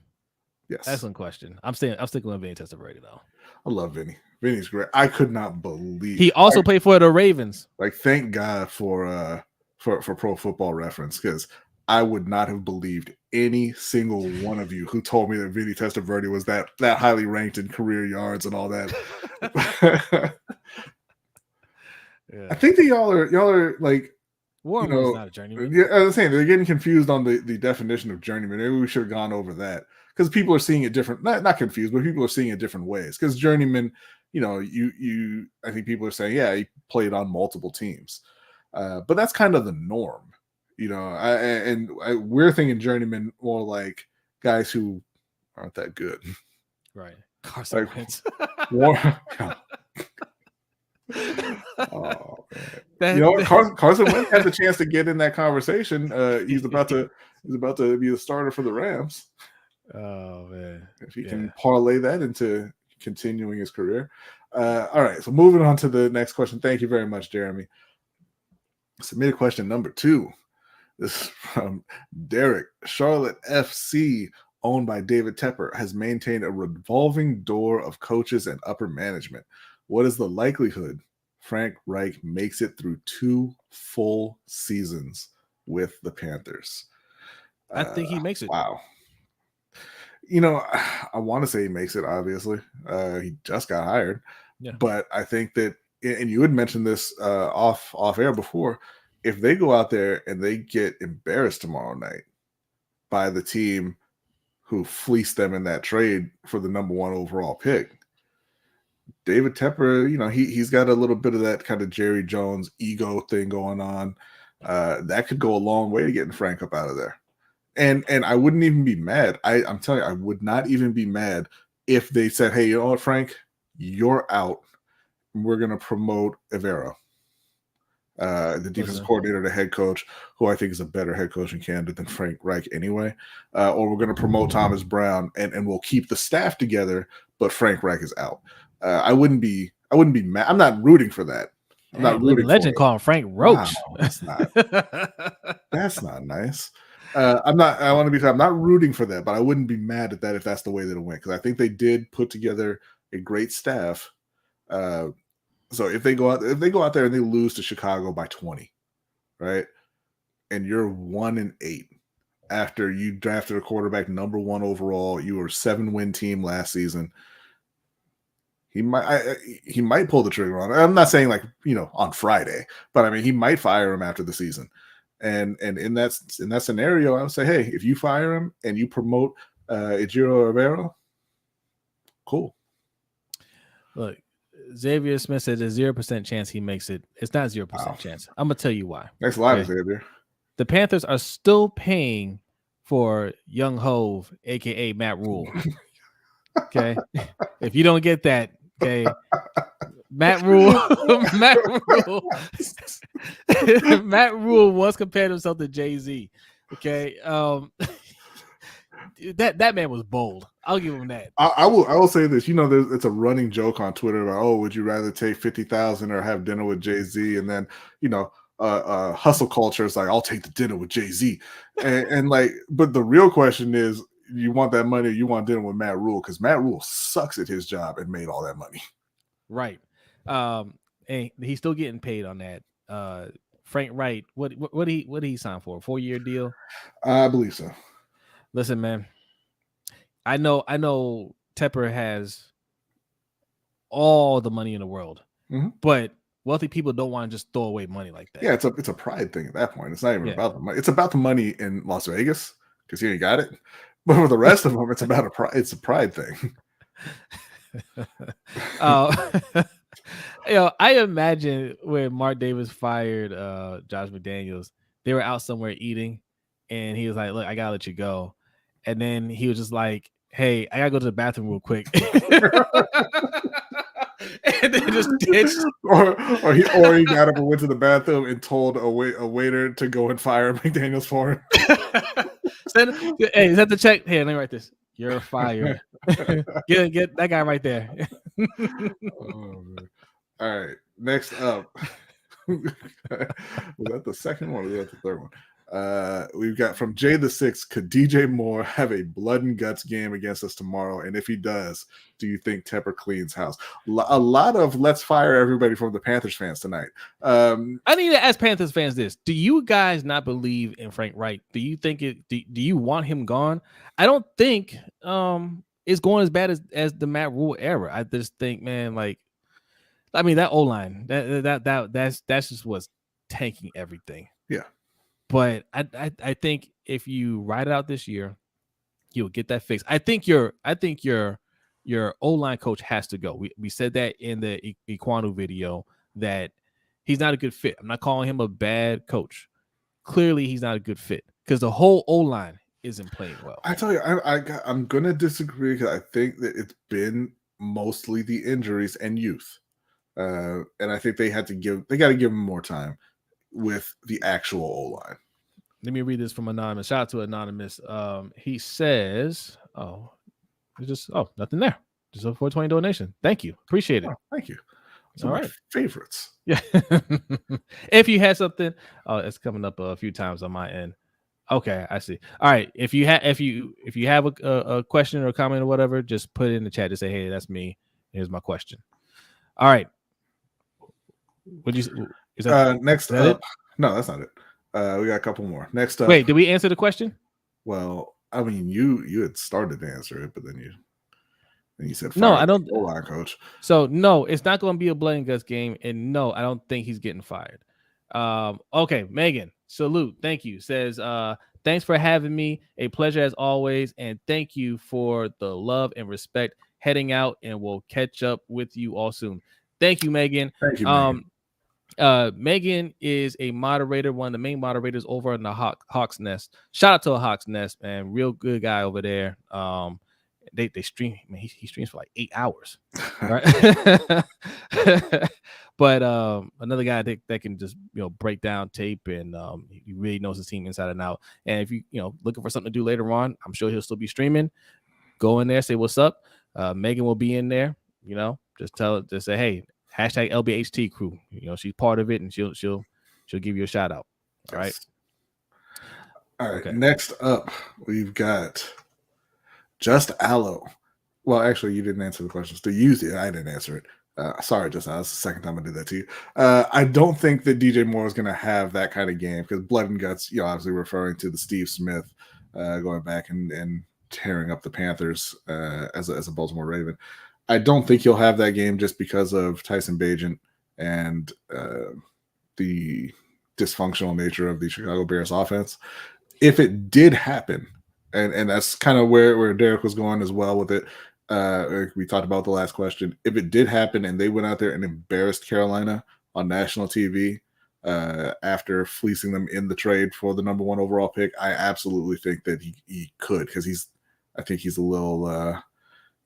Yes, excellent question. I'm sticking with Vinny Testaverde though. I love Vinny. Vinny's great. I could not believe he also played for the Ravens. Like, thank God for Pro Football Reference, because I would not have believed any single one of you who told me that Vinny Testaverde was that highly ranked in career yards and all that. Yeah. I think that y'all are like, Warren's not a journeyman. Yeah, I was saying they're getting confused on the definition of journeyman. Maybe we should have gone over that, because people are seeing it different. Not confused, but people are seeing it different ways. Because journeyman, I think people are saying, yeah, he played on multiple teams, but that's kind of the norm. We're thinking journeyman more like guys who aren't that good. Right. Carson Wentz. Oh man! Carson Wentz has a chance to get in that conversation. He's about to be the starter for the Rams. Oh man! If he can parlay that into continuing his career. All right. So moving on to the next question. Thank you very much, Jeremy. Submitted question number 2. This is from Derek. Charlotte FC, owned by David Tepper, has maintained a revolving door of coaches and upper management. What is the likelihood Frank Reich makes it through 2 full seasons with the Panthers? I think he makes it. Wow. I want to say he makes it, obviously. He just got hired. Yeah. But I think that, and you had mentioned this off air before, if they go out there and they get embarrassed tomorrow night by the team who fleeced them in that trade for the number 1 overall pick, David Tepper, he's got a little bit of that kind of Jerry Jones ego thing going on. That could go a long way to getting Frank up out of there. And I wouldn't even be mad. I'm telling you, I would not even be mad if they said, hey, you know what, Frank, you're out. We're going to promote Evero, the defensive coordinator, the head coach, who I think is a better head coaching candidate than Frank Reich anyway. Or we're going to promote Thomas Brown, and we'll keep the staff together, but Frank Reich is out. I wouldn't be mad. I'm not rooting for that. I'm not rooting legend call him Frank Roach. Wow, that's not nice. I'm not rooting for that, but I wouldn't be mad at that if that's the way that it went, because I think they did put together a great staff. So if they go out there and they lose to Chicago by 20, right, and you're 1-8 after you drafted a quarterback number 1 overall, you were a 7-win team last season. He might pull the trigger on it. I'm not saying on Friday, but I mean he might fire him after the season. And in that scenario, I would say, hey, if you fire him and you promote Ejiro Rivera, cool. Look, Xavier Smith said there's 0% chance he makes it. It's not 0% chance. I'm gonna tell you why. Thanks a lot, Xavier. the Panthers are still paying for Young Hove, aka Matt Rule. Okay, if you don't get that, okay, Matt Rule, Matt Rule once compared himself to Jay-Z. Okay, that man was bold. I'll give him that. I will say this. You know, it's a running joke on Twitter about, oh, would you rather take 50,000 or have dinner with Jay-Z? And then, you know, hustle culture is like, I'll take the dinner with Jay-Z. And like, but the real question is, you want that money or you want dinner with Matt Rule? Because Matt Rule sucks at his job and made all that money. Right. And he's still getting paid on that. Frank Wright, what did he sign for? A 4-year deal? I believe so. Listen, man. I know Tepper has all the money in the world, but wealthy people don't want to just throw away money like that. Yeah, it's a pride thing at that point. It's not even about the money. It's about the money in Las Vegas because you ain't got it. But for the rest of them, it's about it's a pride thing. You know, I imagine when Mark Davis fired Josh McDaniels, they were out somewhere eating, and he was like, "Look, I gotta let you go," and then he was just like, "Hey, I gotta go to the bathroom real quick." And then just ditched. Or he got up and went to the bathroom and told a waiter to go and fire McDaniels for him. Hey, is that the check? Hey, let me write this. You're fired. get that guy right there. Oh, man. All right. Next up. Was that the second one or was that the third one? We've got from Jay the Six. Could DJ Moore have a blood and guts game against us tomorrow? And if he does, do you think Tepper cleans house? A lot of let's fire everybody from the Panthers fans tonight. I need to ask Panthers fans this: do you guys not believe in Frank Wright? Do you think it? Do you want him gone? I don't think it's going as bad as the Matt Rule era. I just think, man, like, I mean, that O-line, that's just what's tanking everything. Yeah. But I think if you ride it out this year, you'll get that fixed. I think your O-line coach has to go. We said that in the Iquanu video that he's not a good fit. I'm not calling him a bad coach. Clearly, he's not a good fit because the whole O-line isn't playing well. I tell you, I'm gonna disagree because I think that it's been mostly the injuries and youth, and I think they got to give him more time with the actual O-line. Let me read this from Anonymous. Shout out to Anonymous. He says, nothing there. Just a 420 donation. Thank you. Appreciate it. Oh, thank you. It's all one right. of my favorites. Yeah. If you had something, it's coming up a few times on my end. Okay, I see. All right. If you have a question or a comment or whatever, just put it in the chat. Just say, hey, that's me. Here's my question. All right. Next up? No, that's not it. We got a couple more. Next up. Wait, did we answer the question? Well, I mean, you had started to answer it, but then you said no, I don't. O-line coach. So no, it's not going to be a blood and guts game, and no, I don't think he's getting fired. Okay, Megan, salute, thank you. Says, thanks for having me. A pleasure as always, and thank you for the love and respect. Heading out, and we'll catch up with you all soon. Thank you, Megan. Thank you, Megan. Megan is a moderator, one of the main moderators over in the Hawk's Nest. Shout out to a Hawk's Nest, man. Real good guy over there. They stream, man, he streams for like 8 hours, right? But another guy that can just break down tape, and he really knows his team inside and out. And if you looking for something to do later on, I'm sure he'll still be streaming. Go in there, say what's up. Megan will be in there. Just say, hey, hashtag LBHT crew. She's part of it, and she'll give you a shout out. All right. All right. Okay. Next up, we've got Just Aloe. Well, actually, you didn't answer the question. So I didn't answer it. Sorry, Just Aloe. It's the second time I did that to you. I don't think that DJ Moore is going to have that kind of game because blood and guts, obviously referring to the Steve Smith going back and tearing up the Panthers as a Baltimore Raven. I don't think he'll have that game just because of Tyson Bagent and the dysfunctional nature of the Chicago Bears offense. If it did happen, and that's kind of where Derek was going as well with it, we talked about the last question. If it did happen and they went out there and embarrassed Carolina on national TV, after fleecing them in the trade for the number 1 overall pick. I absolutely think that he could, because I think he's a little a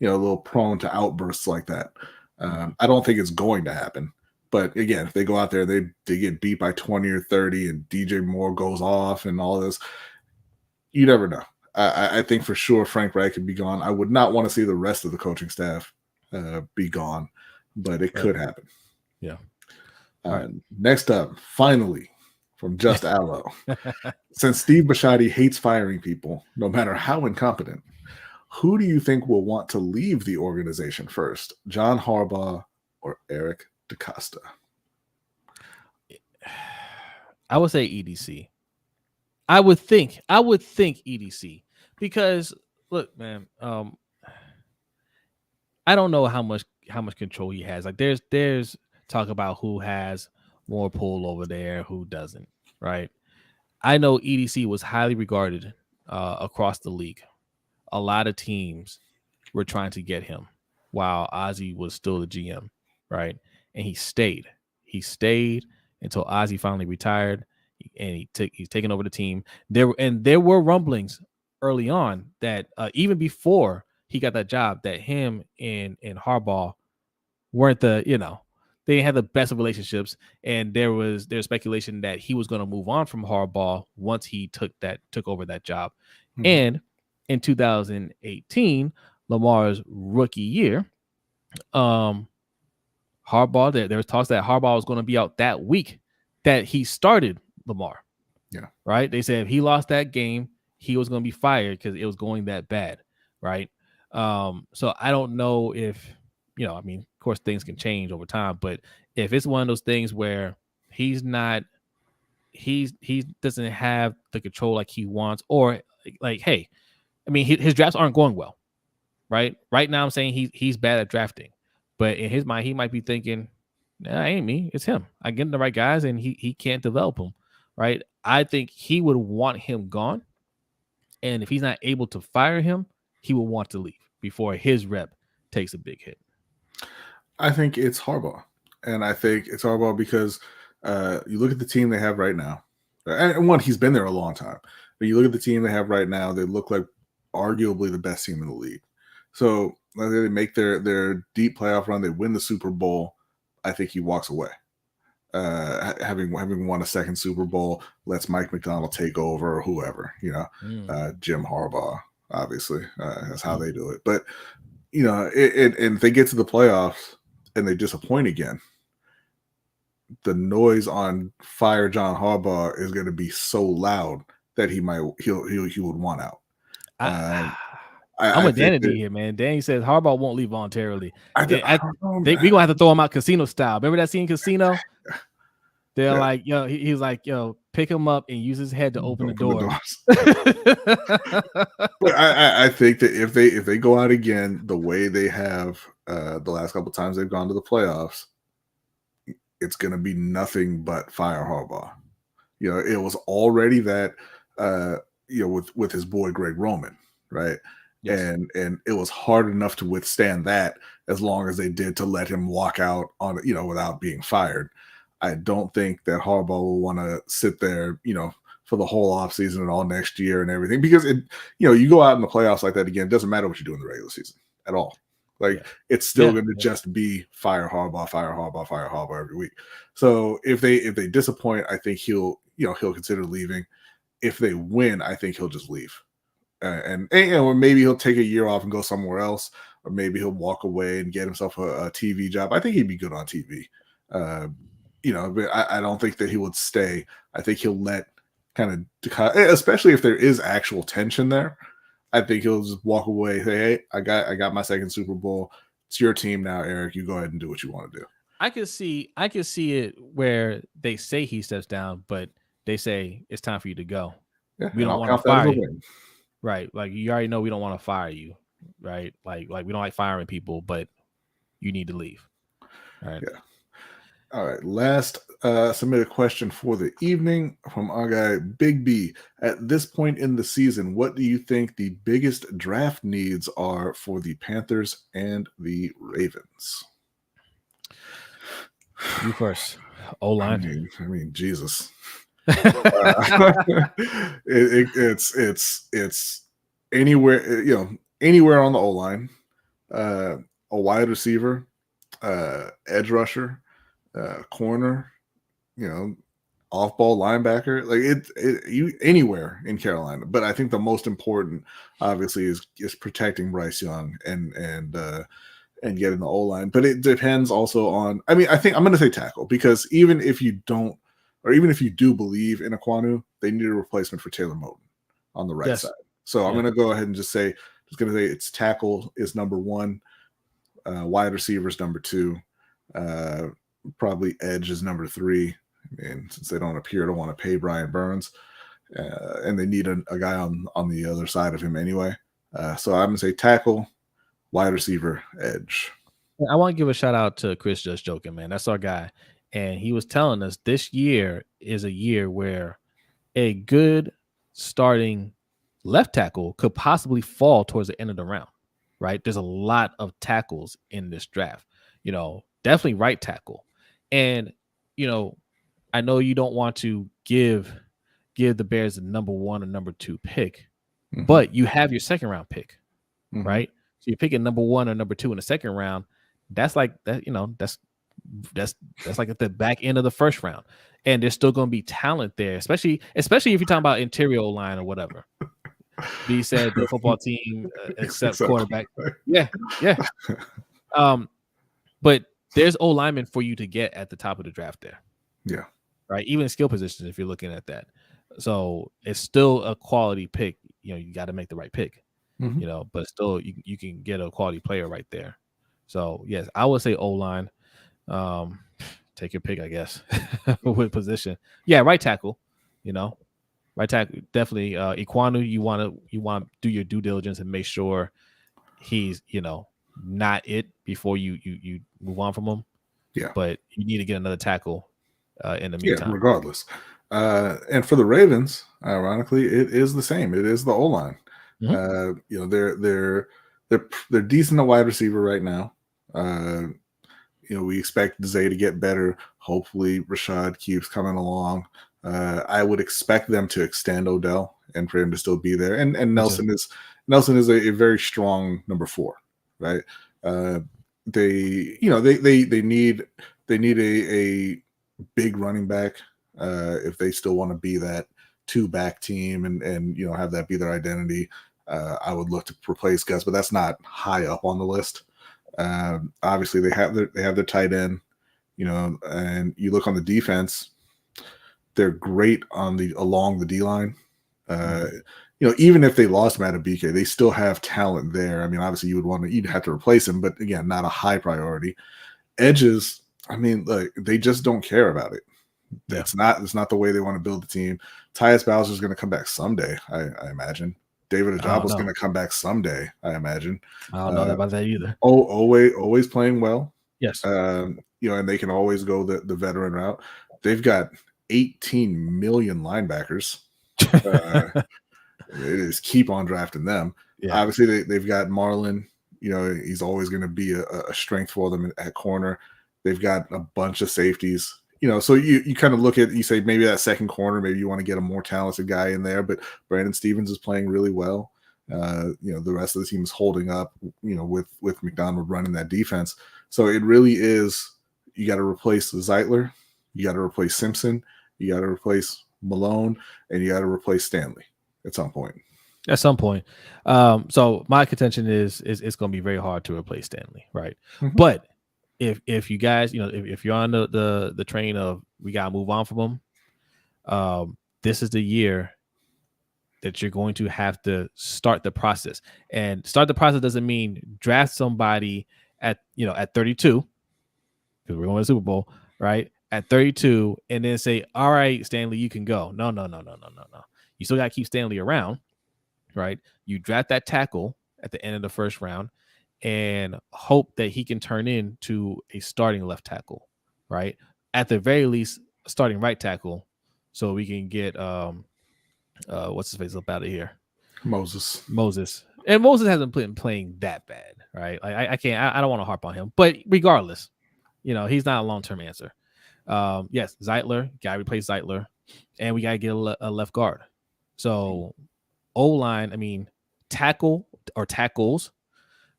little prone to outbursts like that. I don't think it's going to happen. But again, if they go out there, they get beat by 20 or 30 and DJ Moore goes off and all this, you never know. I think for sure Frank Reich could be gone. I would not want to see the rest of the coaching staff be gone, but it could happen. Yeah. Next up, finally, from Just Allo. Since Steve Bisciotti hates firing people, no matter how incompetent, who do you think will want to leave the organization first, John Harbaugh or Eric DeCosta? I would say EDC. I would think EDC, because look, man, I don't know how much control he has. Like there's talk about who has more pull over there, who doesn't, right? I know EDC was highly regarded across the league. A lot of teams were trying to get him while Ozzie was still the GM, right? And he stayed. He stayed until Ozzie finally retired, and he's taken over the team. There were rumblings early on that even before he got that job, that him and Harbaugh weren't they didn't have the best of relationships, and there's speculation that he was going to move on from Harbaugh once he took over that job. Mm-hmm. And in 2018, Lamar's rookie year, Harbaugh, there was talks that Harbaugh was going to be out that week that he started Lamar. Yeah. Right. They said if he lost that game, he was going to be fired because it was going that bad. Right. So I don't know if, of course things can change over time, but if it's one of those things where he doesn't have the control like he wants, or like, hey, his drafts aren't going well. Right now, I'm saying he's bad at drafting, but in his mind, he might be thinking, nah, ain't me, it's him. I get the right guys, and he can't develop them. Right. I think he would want him gone, and if he's not able to fire him, he will want to leave before his rep takes a big hit. I think it's Harbaugh, and I think it's Harbaugh because you look at the team they have right now, and one, he's been there a long time, but you look at the team they have right now, they look like arguably the best team in the league. So they make their deep playoff run, they win the Super Bowl. I think he walks away. Having won a second Super Bowl, lets Mike McDonald take over, or whoever, Jim Harbaugh, obviously, that's how they do it. But and if they get to the playoffs and they disappoint again, the noise on fire John Harbaugh is going to be so loud that he would want out. I'm with Danny here, man. Danny says Harbaugh won't leave voluntarily. I think we're gonna have to throw him out Casino style. Remember that scene, Casino? They're like, he's like, pick him up and use his head to open the door. But I think that if they go out again the way they have the last couple of times they've gone to the playoffs, it's gonna be nothing but fire Harbaugh. It was already that with his boy Greg Roman, right? Yes. And it was hard enough to withstand that as long as they did to let him walk out on without being fired. I don't think that Harbaugh will want to sit there, for the whole offseason and all next year and everything, because you go out in the playoffs like that again, it doesn't matter what you do in the regular season at all. It's still going to just be fire Harbaugh every week. So if they disappoint, I think he'll consider leaving. If they win, I think he'll just leave. And maybe he'll take a year off and go somewhere else, or maybe he'll walk away and get himself a TV job. I think he'd be good on TV. But I don't think that he would stay. I think he'll let especially if there is actual tension there. I think he'll just walk away, say, hey, I got my second Super Bowl. It's your team now, Eric. You go ahead and do what you want to do. I could see it where they say he steps down, but they say it's time for you to go. Yeah, we don't want to fire you. Right. Like, you already know we don't want to fire you. Right. Like we don't like firing people, but you need to leave. All right. Yeah. All right. Last submitted question for the evening from our guy, Big B. At this point in the season, what do you think the biggest draft needs are for the Panthers and the Ravens? You first. O-line. I mean, Jesus. It's anywhere, anywhere on the O-line, a wide receiver, edge rusher, corner, off-ball linebacker, like you anywhere in Carolina. But I think the most important, obviously, is protecting Bryce Young and getting the O-line. But it depends also on. I mean, I think I'm going to say tackle, because even if you don't, or even if you do believe in Ekwonu, they need a replacement for Taylor Moton on the right side. So I'm going to go ahead and just say it's tackle is number one, wide receiver is number two, probably edge is number three. And since they don't appear to want to pay Brian Burns, and they need a guy on the other side of him anyway. So I'm going to say tackle, wide receiver, edge. I want to give a shout out to Chris Just Joking, man. That's our guy. And he was telling us this year is a year where a good starting left tackle could possibly fall towards the end of the round, right? There's a lot of tackles in this draft, definitely right tackle. And, I know you don't want to give the Bears the number one or number two pick, but you have your second round pick, right? So you're picking number one or number two in the second round. That's like that, that's like at the back end of the first round, and there's still going to be talent there, especially if you're talking about interior line or whatever. B said the football team except quarterback. Yeah. But there's O linemen for you to get at the top of the draft there. Yeah. Right. Even skill positions, if you're looking at that. So it's still a quality pick. You got to make the right pick, but still you can get a quality player right there. So yes, I would say O-line. Take your pick, I guess, with position. Yeah. Right tackle, right tackle. Definitely. Ekwonu, you want to do your due diligence and make sure he's, not it before you move on from him. Yeah. But you need to get another tackle in the meantime. Yeah, regardless. And for the Ravens, ironically, it is the same. It is the O-line. They're decent at wide receiver right now. We expect Zay to get better. Hopefully, Rashad keeps coming along. I would expect them to extend Odell and for him to still be there. And Nelson is a very strong number 4, right? They need a big running back if they still want to be that 2-back team and have that be their identity. I would look to replace Gus, but that's not high up on the list. Obviously they have their tight end, and you look on the defense, they're great along the D line. Even if they lost Matabike, they still have talent there. I mean, obviously you'd have to replace him, but again, not a high priority. Edges, I mean, look, they just don't care about it. It's not the way they want to build the team. Tyus Bowser is going to come back someday, I imagine. David Ojabo is going to come back someday, I imagine. I don't know about that either. Always playing well. Yes. And they can always go the veteran route. They've got 18 million linebackers. They just keep on drafting them. Yeah. Obviously, they've got Marlon. He's always going to be a strength for them at corner. They've got a bunch of safeties. So you kind of look at, you say maybe that second corner, maybe you want to get a more talented guy in there, but Brandon Stevens is playing really well. The rest of the team is holding up, with McDonald running that defense. So it really is, you got to replace Zeitler, you got to replace Simpson, you got to replace Malone, and you got to replace Stanley at some point. So my contention is it's going to be very hard to replace Stanley, right? Mm-hmm. But if you guys, if you're on the train of we gotta move on from them, this is the year that you're going to have to start the process. And start the process doesn't mean draft somebody at 32, because we're going to the Super Bowl, right? At 32, and then say, all right, Stanley, you can go. No. You still gotta keep Stanley around, right? You draft that tackle at the end of the first round and hope that he can turn into a starting left tackle, right? At the very least, starting right tackle, so we can get what's his face up out of here, Moses, and Moses hasn't been playing that bad, right? Like I don't want to harp on him, but regardless, he's not a long-term answer. Yes, Zeitler, gotta replace Zeitler, and we gotta get a left guard. So O-line, I mean, tackle or tackles,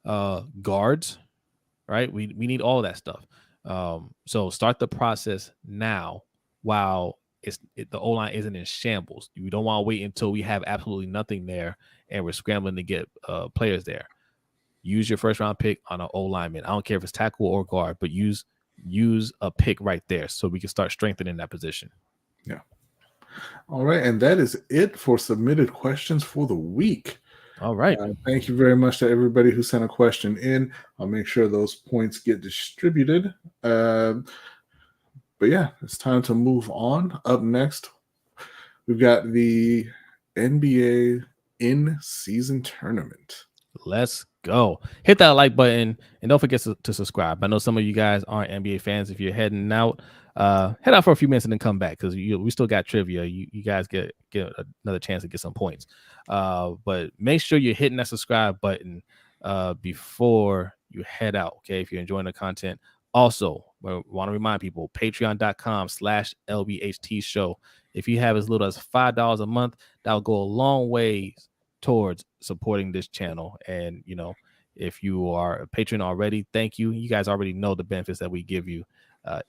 guards, right? We need all of that stuff. So start the process now while the O-line isn't in shambles. We don't want to wait until we have absolutely nothing there and we're scrambling to get players there. Use your first round pick on an O-lineman. I don't care if it's tackle or guard, but use a pick right there so we can start strengthening that position. Yeah. All right, and that is it for submitted questions for the week. All right. Thank you very much to everybody who sent a question in. I'll make sure those points get distributed. But yeah, it's time to move on. Up next, we've got the NBA in-season tournament. Let's go. Hit that like button and don't forget to subscribe. I know some of you guys aren't NBA fans. If you're heading out, head out for a few minutes and then come back because we still got trivia. You guys get another chance to get some points. But make sure you're hitting that subscribe button before you head out. Okay, if you're enjoying the content. Also, we want to remind people, patreon.com/LBHTShow. If you have as little as $5 a month, that'll go a long way towards supporting this channel. And if you are a patron already, thank you. You guys already know the benefits that we give you.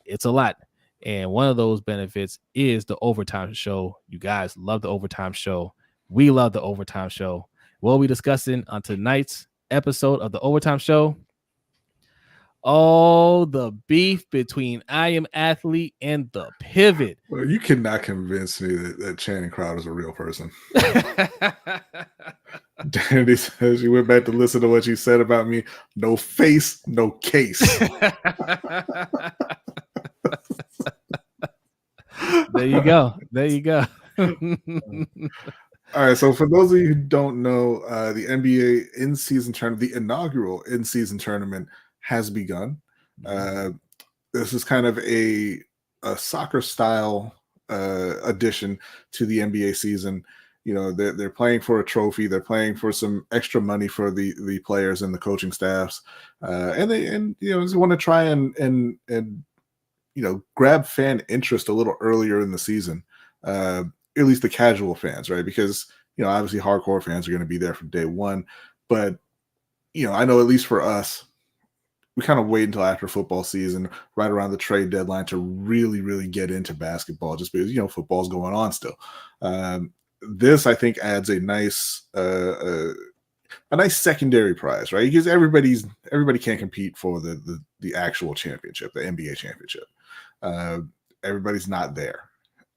It's a lot. And one of those benefits is the overtime show. You guys love the overtime show. We love the overtime show. What we discussing on tonight's episode of the overtime show? Oh, the beef between I Am Athlete and the Pivot. Well, you cannot convince me that Channing Crowder is a real person. Danny says you went back to listen to what you said about me. No face, no case. There you go. There you go. All right. So for those of you who don't know, the NBA in-season tournament, the inaugural in-season tournament has begun. This is kind of a soccer style addition to the NBA season. They're playing for a trophy. They're playing for some extra money for the players and the coaching staffs, and just want to try and grab fan interest a little earlier in the season, at least the casual fans, right? Because obviously hardcore fans are going to be there from day one, but I know at least for us, we kind of wait until after football season, right around the trade deadline, to really, really get into basketball, just because football's going on still. This, I think, adds a nice secondary prize, right? Because everybody can't compete for the actual championship, the NBA championship. Everybody's not there,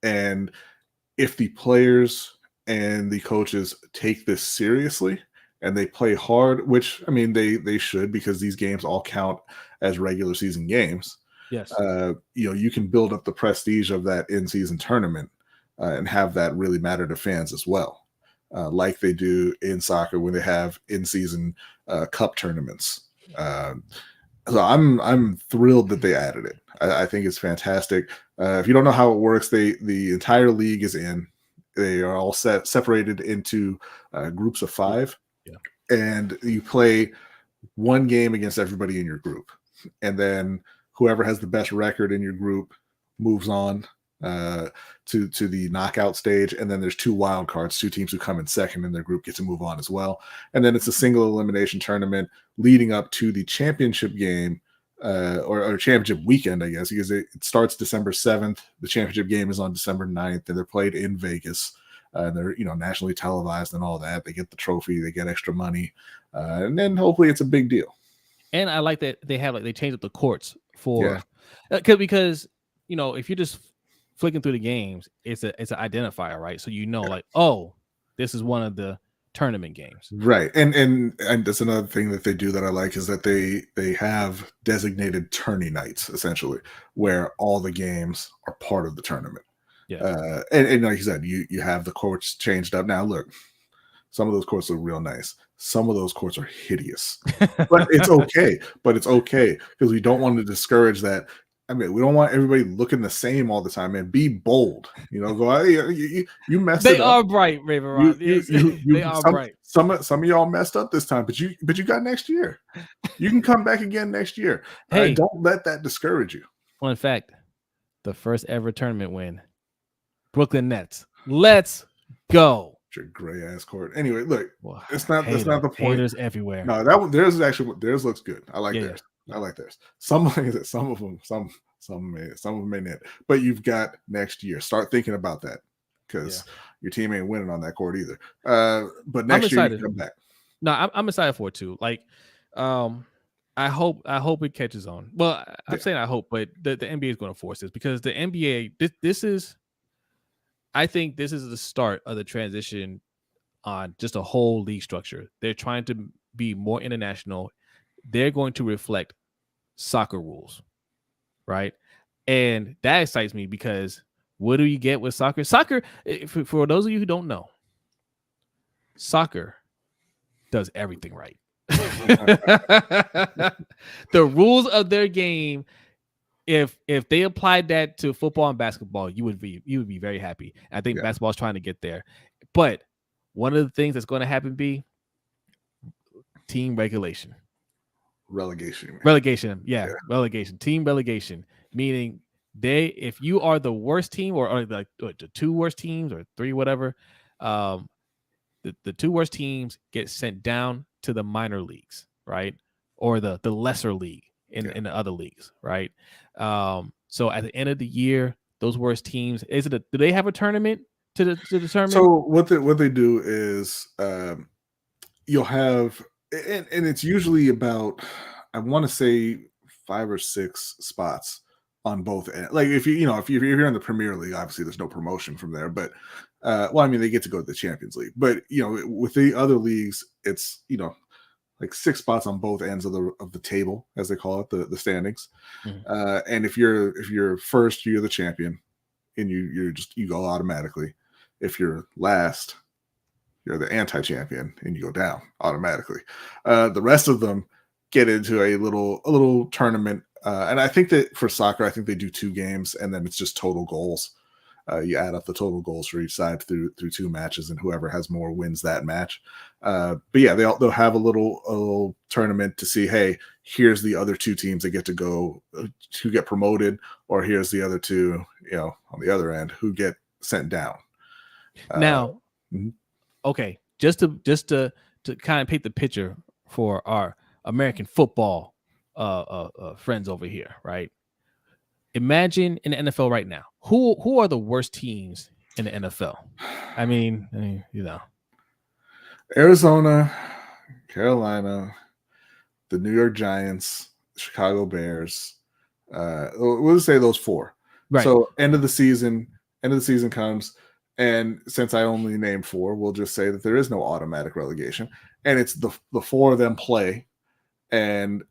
and if the players and the coaches take this seriously and they play hard, which I mean they should, because these games all count as regular season games. Yes. You can build up the prestige of that in-season tournament and have that really matter to fans as well, like they do in soccer when they have in-season cup tournaments. So I'm thrilled that they added it. I think it's fantastic. If you don't know how it works, the entire league is in. They are all separated into groups of 5. Yeah. And you play one game against everybody in your group, and then whoever has the best record in your group moves on to the knockout stage. And then there's 2 wild cards, 2 teams who come in second in their group get to move on as well. And then it's a single elimination tournament leading up to the championship game, or championship weekend, I guess, because it starts December 7th. The championship game is on December 9th, and they're played in Vegas. And they're nationally televised and all that. They get the trophy, they get extra money, and then hopefully it's a big deal. And I like that they changed up the courts for because if you're just flicking through the games, it's an identifier, right? So like, oh, this is one of the tournament games, right? And that's another thing that they do that I like, is that they have designated tourney nights, essentially, where all the games are part of the tournament. Yeah. And like you said, you have the courts changed up. Now look, some of those courts are real nice. Some of those courts are hideous, but it's okay. Because we don't want to discourage that. I mean, we don't want everybody looking the same all the time, and be bold. Go, you messed it up. They are bright, Raven Rock. They are bright. Some of y'all messed up this time, but you got next year. You can come back again next year. Hey, don't let that discourage you. Well, in fact, the first ever tournament win. Brooklyn Nets. Let's go. Your gray ass court. Anyway, look, Well, that's not the point. Haters everywhere. No, that one theirs looks good. I like theirs. Yeah. I like theirs. Some of them may not. But you've got next year. Start thinking about that because your team ain't winning on that court either. But next year you come back. No, I'm excited for it too. Like, I hope it catches on. Well, I'm saying I hope, but the NBA is going to force this because the NBA this is. I think this is the start of the transition on just a whole league structure. They're trying to be more international. They're going to reflect soccer rules, right? And that excites me because what do you get with soccer? Soccer, for those of you who don't know, soccer does everything right. The rules of their game, if they applied that to football and basketball, you would be very happy. I think basketball is trying to get there. But one of the things that's going to happen be team relegation. Relegation. Team relegation. Meaning if you are the worst team or like the two worst teams or three, whatever, the two worst teams get sent down to the minor leagues, right? Or the lesser league in the other leagues, right? So at the end of the year, those worst teams, do they have a tournament to determine? So what they do is you'll have, and it's usually about, I want to say 5 or 6 spots on both ends. Like if you're in the Premier League, obviously there's no promotion from there, but well, I mean they get to go to the Champions League, but with the other leagues, it's like 6 spots on both ends of the table, as they call it, the standings. Mm-hmm. And if you're first, you're the champion, and you go automatically. If you're last, you're the anti-champion, and you go down automatically. The rest of them get into a little tournament, and I think that for soccer, I think they do 2 games, and then it's just total goals. You add up the total goals for each side through 2 matches, and whoever has more wins that match. But yeah, they'll have a little tournament to see, hey, here's the other 2 teams that get to go who get promoted, or here's the other 2, on the other end who get sent down. Now, okay, just to kind of paint the picture for our American football friends over here, right? Imagine in the NFL right now, who are the worst teams in the NFL? I mean, Arizona, Carolina, the New York Giants, Chicago Bears. We'll just say those 4. Right. So end of the season comes, and since I only named 4, we'll just say that there is no automatic relegation, and it's the 4 of them play, and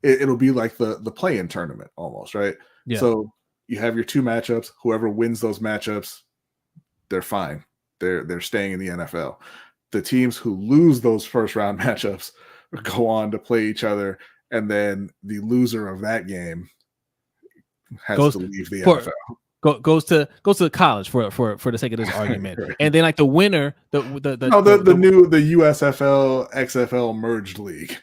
it'll be like the play-in tournament almost, right? Yeah. So you have your 2 matchups. Whoever wins those matchups, they're fine. They're staying in the NFL. The teams who lose those first round matchups go on to play each other, and then the loser of that game has to leave the NFL. Goes to college for the sake of this argument, right. And then like the winner, the new USFL XFL merged league.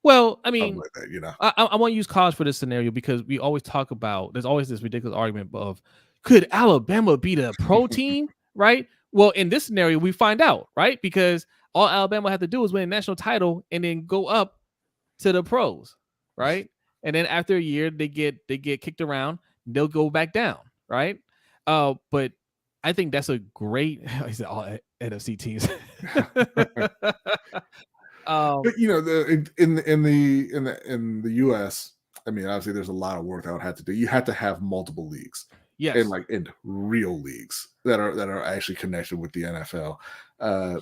Well, I mean, like that, I want to use college for this scenario because we always talk about, there's always this ridiculous argument of, could Alabama beat a pro team, right? Well, in this scenario, we find out, right? Because all Alabama had to do is win a national title and then go up to the pros, right? And then after a year, they get kicked around, they'll go back down, right? But I think that's a great, all NFC teams. But in the US, I mean, obviously there's a lot of work that would have to do. You have to have multiple leagues, and in real leagues that are actually connected with the NFL.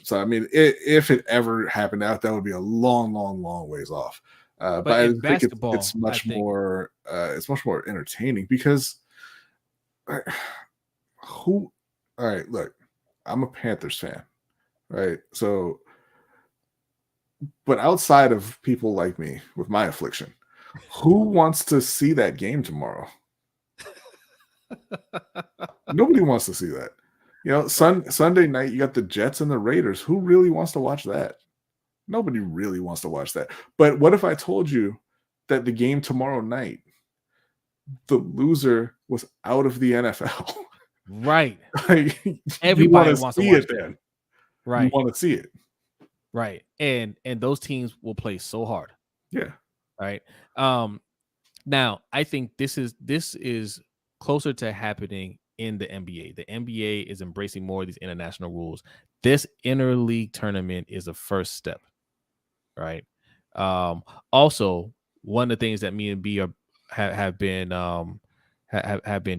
So I mean, if it ever happened out, that would be a long ways off. But I think it's much more entertaining because all right, look, I'm a Panthers fan, right? So. But outside of people like me with my affliction, who wants to see that game tomorrow? Nobody wants to see that. Sunday night, you got the Jets and the Raiders. Who really wants to watch that? Nobody really wants to watch that. But what if I told you that the game tomorrow night the loser was out of the NFL. Right. Like, Everybody wants to watch it. Then. Right. You want to see it. Right. And those teams will play so hard. Yeah. Right. Now I think this is closer to happening in the NBA. The NBA is embracing more of these international rules. This interleague tournament is a first step. Right. Also, one of the things that me and B have been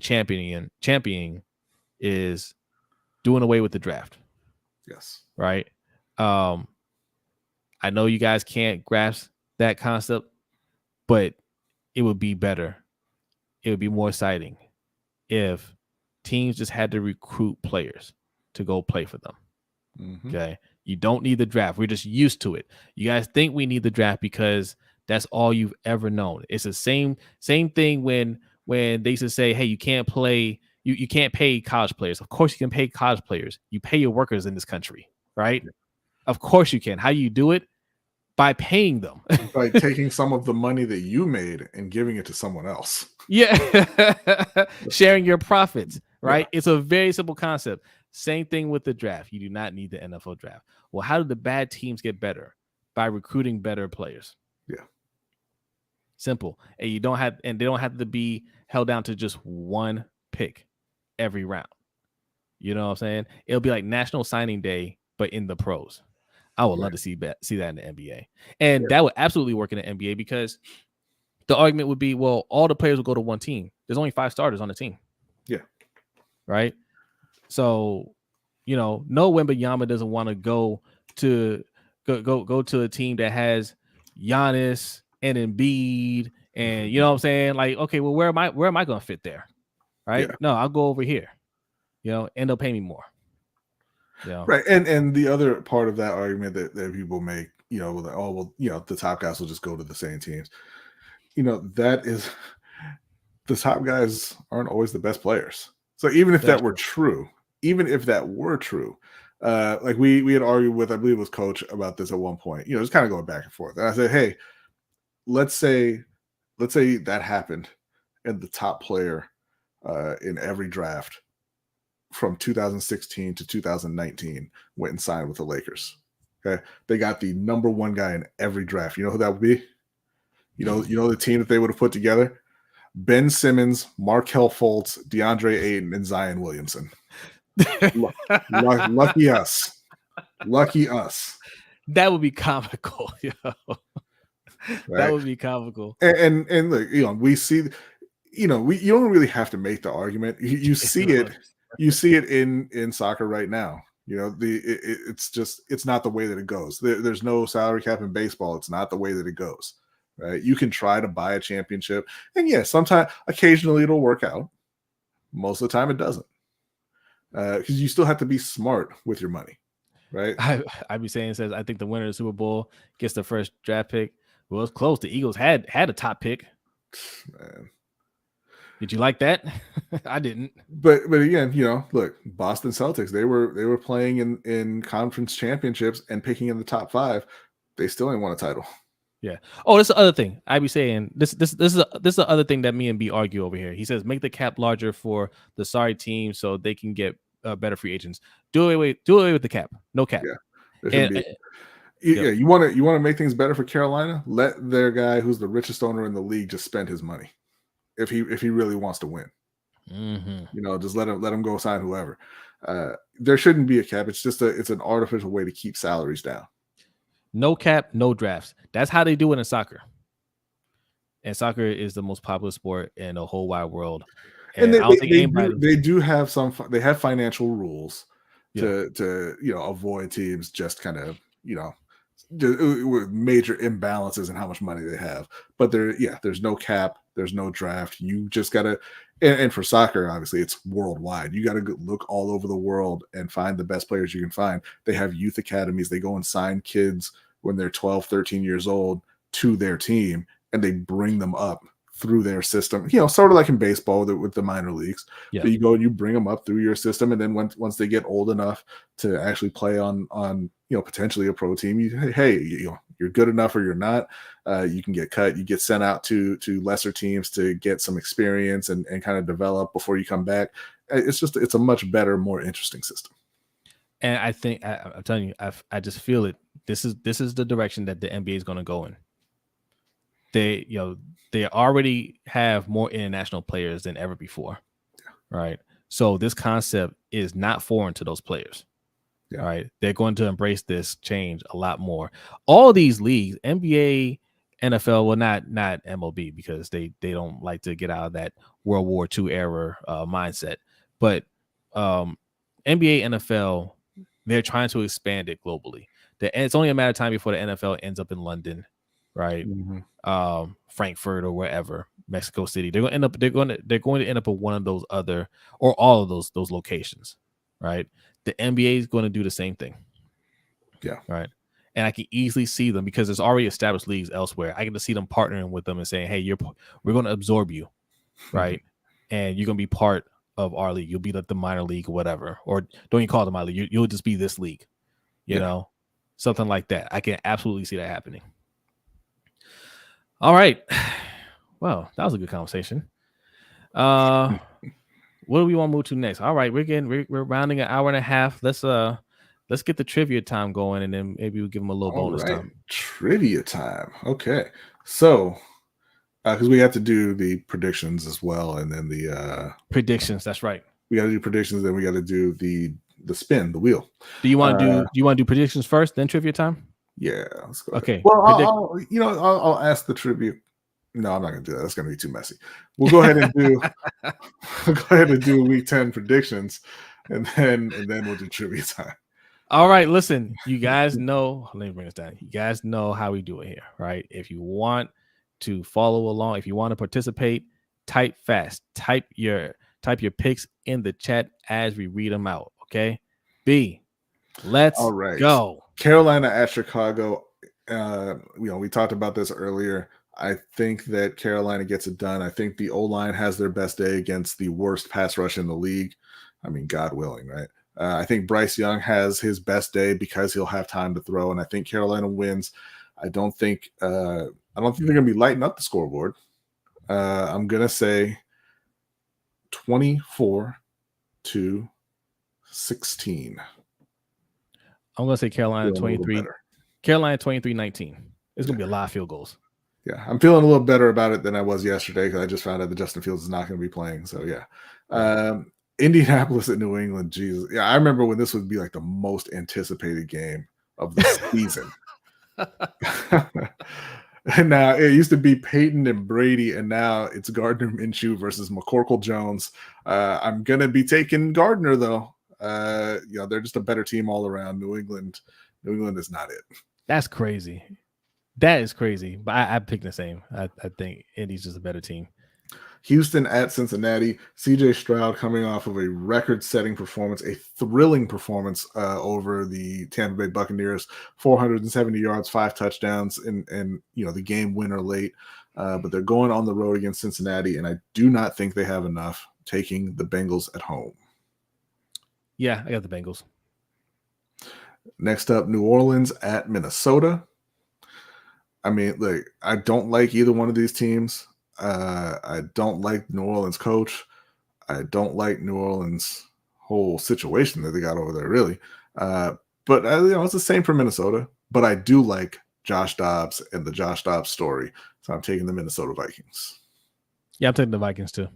championing is doing away with the draft. Yes. Right. I know you guys can't grasp that concept, but it would be better. It would be more exciting if teams just had to recruit players to go play for them. Mm-hmm. Okay. You don't need the draft. We're just used to it. You guys think we need the draft because that's all you've ever known. It's the same thing when they used to say, hey, you can't play, you can't pay college players. Of course you can pay college players. You pay your workers in this country, right? Yeah. Of course you can. How you do it? By paying them. By taking some of the money that you made and giving it to someone else. Yeah. Sharing your profits, right? Yeah. It's a very simple concept. Same thing with the draft. You do not need the NFL draft. Well, how do the bad teams get better? By recruiting better players. Yeah. Simple. And they don't have to be held down to just one pick every round. You know what I'm saying? It'll be like National Signing Day, but in the pros. I would love to see that in the NBA. And that would absolutely work in the NBA because the argument would be, well, all the players will go to one team. There's only 5 starters on the team. Yeah. Right? So, no Wembanyama doesn't want to go to a team that has Giannis and Embiid and you know what I'm saying? Like, okay, well, where am I going to fit there? Right? Yeah. No, I'll go over here. And they'll pay me more. Yeah. Right. And the other part of that argument that people make, like, oh, well, the top guys will just go to the same teams. That is, the top guys aren't always the best players. So even if that were true, like we had argued with, I believe it was Coach about this at one point, just kind of going back and forth. And I said, hey, let's say that happened and the top player in every draft from 2016 to 2019 went and signed with the Lakers. Okay. They got the number 1 guy in every draft. You know who that would be? You know the team that they would have put together? Ben Simmons, Markelle Fultz, DeAndre Ayton, and Zion Williamson. Lucky us. Lucky us. That would be comical. Right? That would be comical. And look, we see, you don't really have to make the argument. You see it. You see it in soccer right now. It's not the way that it goes. There's no salary cap in baseball. It's not the way that it goes. Right? You can try to buy a championship, and occasionally it'll work out. Most of the time, it doesn't, because you still have to be smart with your money, right? I'd be saying, I think the winner of the Super Bowl gets the first draft pick. Well, it's close. The Eagles had a top pick. Man. Did you like that? I didn't. But again, look, Boston Celtics, they were playing in conference championships and picking in the top 5. They still ain't won a title. Yeah. Oh, that's the other thing. I'd be saying this is the other thing that me and B argue over here. He says make the cap larger for the sorry team so they can get better free agents. Do away with the cap. No cap. Yeah. You want to make things better for Carolina? Let their guy who's the richest owner in the league just spend his money. If he really wants to win, just let him go sign whoever. There shouldn't be a cap. It's just it's an artificial way to keep salaries down. No cap, no drafts. That's how they do it in soccer. And soccer is the most popular sport in the whole wide world. And they do have they have financial rules to avoid teams just kind of with major imbalances in how much money they have. But there's no cap. There's no draft. You just got to, and for soccer, obviously, it's worldwide. You got to look all over the world and find the best players you can find. They have youth academies. They go and sign kids when they're 12, 13 years old to their team, and they bring them up through their system, sort of like in baseball with the minor leagues. Yeah. So you go and you bring them up through your system. And then once they get old enough to actually play on potentially a pro team. You're good enough or you're not. You can get cut. You get sent out to lesser teams to get some experience and kind of develop before you come back. It's a much better, more interesting system. And I think I'm telling you, I just feel it. This is the direction that the NBA is going to go in. They already have more international players than ever before, right? So this concept is not foreign to those players. Yeah. Right. They're going to embrace this change a lot more. All these leagues, NBA, NFL, well, not MLB, because they don't like to get out of that World War II era mindset. But NBA, NFL, they're trying to expand it globally. And it's only a matter of time before the NFL ends up in London, right? Mm-hmm. Frankfurt or wherever, Mexico City. They're going to end up at one of those other or all of those locations, right? The NBA is going to do the same thing. Yeah. Right. And I can easily see them because there's already established leagues elsewhere. I get to see them partnering with them and saying, hey, we're going to absorb you. Right. And you're going to be part of our league. You'll be like the minor league or whatever. Or don't you call it the minor league? You'll just be this league, you know, something like that. I can absolutely see that happening. All right. Well, that was a good conversation. What do we want to move to next? All right, we're rounding an hour and a half. Let's get the trivia time going, and then maybe we'll give them a little bonus time. Trivia time. Okay, so because we have to do the predictions as well, and then the predictions. That's right. We got to do predictions, then we got to do the spin, the wheel. Do you want to do predictions first, then trivia time? Yeah, let's go. Okay. Well, I'll ask the trivia. No, I'm not gonna do that. That's gonna be too messy. We'll go ahead and do week 10 predictions, and then we'll do trivia time. All right, listen, you guys know. Let me bring this down. You guys know how we do it here, right? If you want to follow along, if you want to participate, type fast. Type your picks in the chat as we read them out. Okay, B. Let's go. Carolina at Chicago. We talked about this earlier. I think that Carolina gets it done. I think the O-line has their best day against the worst pass rush in the league. I mean, God willing, right? I think Bryce Young has his best day because he'll have time to throw, and I think Carolina wins. I don't think they're going to be lighting up the scoreboard. I'm going to say 24-16. I'm going to say Carolina 23. Carolina 23-19. It's going to be a lot of field goals. Yeah, I'm feeling a little better about it than I was yesterday because I just found out that Justin Fields is not going to be playing. So, yeah. Indianapolis at New England, Jesus. Yeah, I remember when this would be like the most anticipated game of the season. And now it used to be Peyton and Brady, and now it's Gardner Minshew versus McCorkle Jones. I'm going to be taking Gardner, though. They're just a better team all around. New England is not it. That's crazy. That is crazy, but I picked the same. I think Indy's just a better team. Houston at Cincinnati. CJ Stroud coming off of a record-setting performance, a thrilling performance over the Tampa Bay Buccaneers. 470 yards, 5 touchdowns, and the game winner late. But they're going on the road against Cincinnati, and I do not think they have enough. Taking the Bengals at home. Yeah, I got the Bengals. Next up, New Orleans at Minnesota. I mean, I don't like either one of these teams. I don't like New Orleans coach. I don't like New Orleans whole situation that they got over there, really. But it's the same for Minnesota. But I do like Josh Dobbs and the Josh Dobbs story. So I'm taking the Minnesota Vikings. Yeah, I'm taking the Vikings too.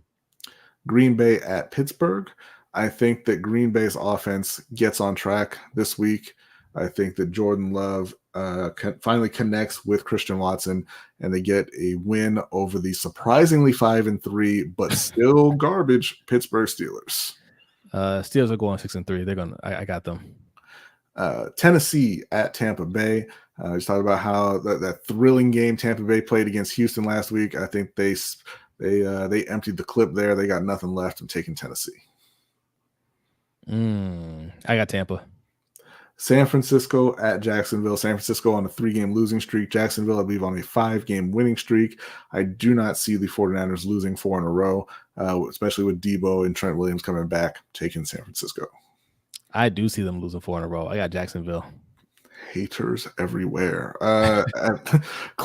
Green Bay at Pittsburgh. I think that Green Bay's offense gets on track this week. I think that Jordan Love finally connects with Christian Watson, and they get a win over the surprisingly 5-3, but still garbage Pittsburgh Steelers. Steelers are going 6-3. I got them. Tennessee at Tampa Bay. Just talked about how that thrilling game Tampa Bay played against Houston last week. I think they emptied the clip there. They got nothing left. I'm taking Tennessee. I got Tampa. San Francisco at Jacksonville. San Francisco on a 3-game losing streak. Jacksonville, I believe, on a 5-game winning streak. I do not see the 49ers losing 4 in a row, especially with Debo and Trent Williams coming back, taking San Francisco. I do see them losing 4 in a row. I got Jacksonville. Haters everywhere.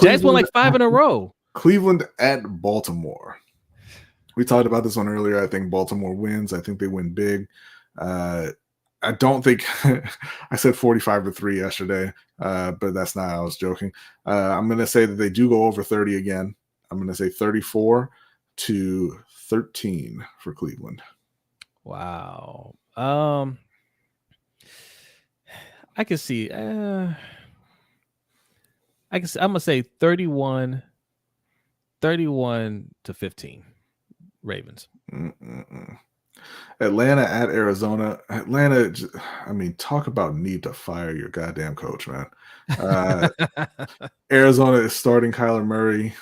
Jags won like 5 in a row. Cleveland at Baltimore. We talked about this one earlier. I think Baltimore wins. I think they win big. I don't think I said 45-3 yesterday, but that's not how I was joking. I'm going to say that they do go over 30 again. I'm going to say 34-13 for Cleveland. Wow. I can see. I'm gonna say 31-15 Ravens. Atlanta at Arizona. Atlanta, I mean, talk about need to fire your goddamn coach, man. Arizona is starting Kyler Murray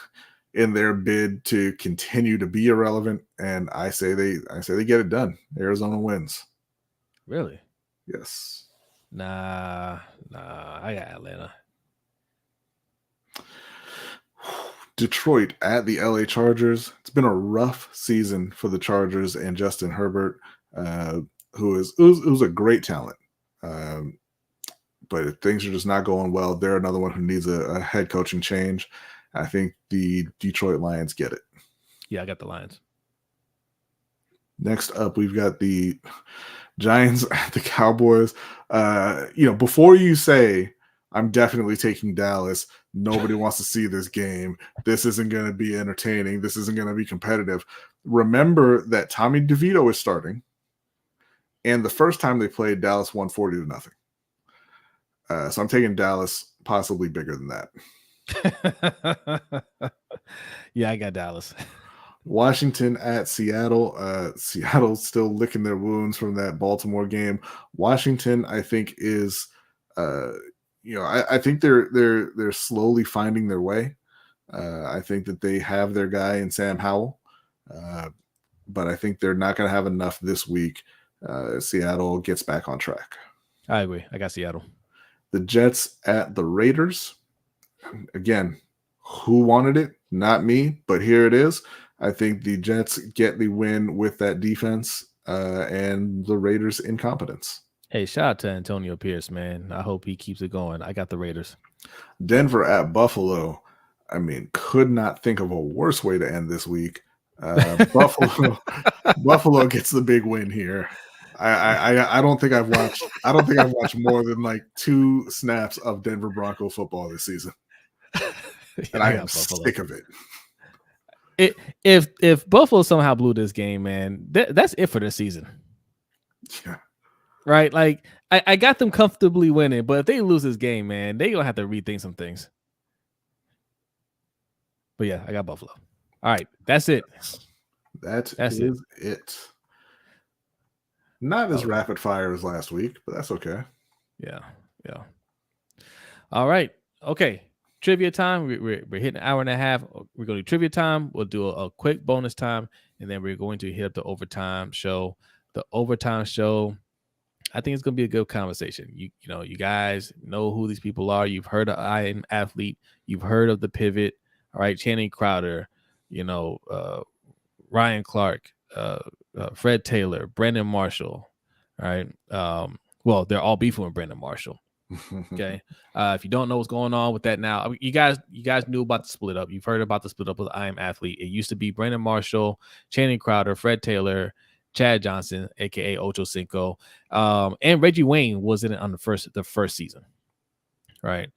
in their bid to continue to be irrelevant, and I say they get it done. Arizona wins. Really? Yes. Nah, I got Atlanta. Detroit at the LA Chargers. It's been a rough season for the Chargers and Justin Herbert, who's a great talent. But things are just not going well. They're another one who needs a head coaching change. I think the Detroit Lions get it. Yeah, I got the Lions. Next up, we've got the Giants at the Cowboys. Before you say, I'm definitely taking Dallas, nobody wants to see this game. This isn't going to be entertaining. This isn't going to be competitive. Remember that Tommy DeVito is starting. And the first time they played, Dallas won 40-0. So I'm taking Dallas, possibly bigger than that. Yeah, I got Dallas. Washington at Seattle. Seattle's still licking their wounds from that Baltimore game. Washington, I think, is I think they're slowly finding their way. I think that they have their guy in Sam Howell, but I think they're not going to have enough this week. Seattle gets back on track. I agree. I got Seattle. The Jets at the Raiders. Again, who wanted it? Not me, but here it is. I think the Jets get the win with that defense and the Raiders' incompetence. Hey, shout out to Antonio Pierce, man. I hope he keeps it going. I got the Raiders. Denver at Buffalo. I mean, could not think of a worse way to end this week. Buffalo gets the big win here. I don't think I've watched more than like 2 snaps of Denver Bronco football this season. And I am sick of it. If Buffalo somehow blew this game, man, that's it for the season. Yeah. Right? Like, I got them comfortably winning, but if they lose this game, man, they're going to have to rethink some things. But yeah, I got Buffalo. All right, that's it. That's it. Not as rapid fire as last week, but that's okay. Yeah. All right. Okay. Trivia time. We're hitting an hour and a half. We're going to do trivia time. We'll do a quick bonus time, and then we're going to hit up the overtime show. The overtime show, I think it's going to be a good conversation. You guys know who these people are. You've heard of I Am Athlete. You've heard of the Pivot. All right, Channing Crowder. Ryan Clark, Fred Taylor, Brandon Marshall. All right. Well, they're all beefing with Brandon Marshall. Okay. If you don't know what's going on with that now, you guys knew about the split up. You've heard about the split up with I Am Athlete. It used to be Brandon Marshall, Channing Crowder, Fred Taylor, Chad Johnson, aka Ocho Cinco, and Reggie Wayne was in it on the first season. Right.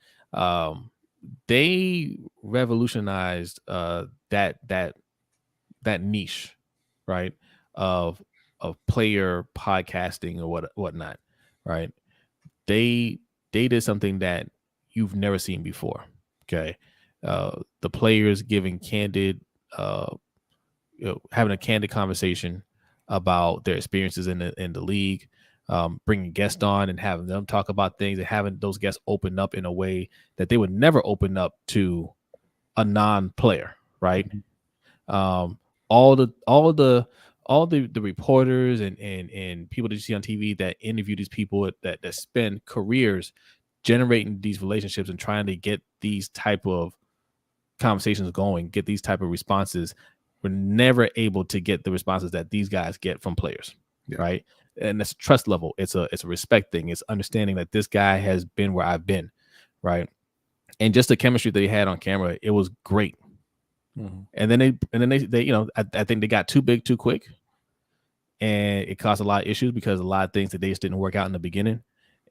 They revolutionized that niche, right, of player podcasting or whatnot, right? They did something that you've never seen before. Okay, the players giving candid, having a candid conversation about their experiences in the league, bringing guests on and having them talk about things and having those guests open up in a way that they would never open up to a non-player, right? All the reporters and people that you see on TV that interview these people that spend careers generating these relationships and trying to get these type of conversations going, get these type of responses, were never able to get the responses that these guys get from players, right? and it's trust level. It's a respect thing. It's understanding that this guy has been where I've been, right? And just the chemistry that he had on camera, it was great. Mm-hmm. And then they you know, I think they got too big too quick, and it caused a lot of issues because a lot of things that they just didn't work out in the beginning,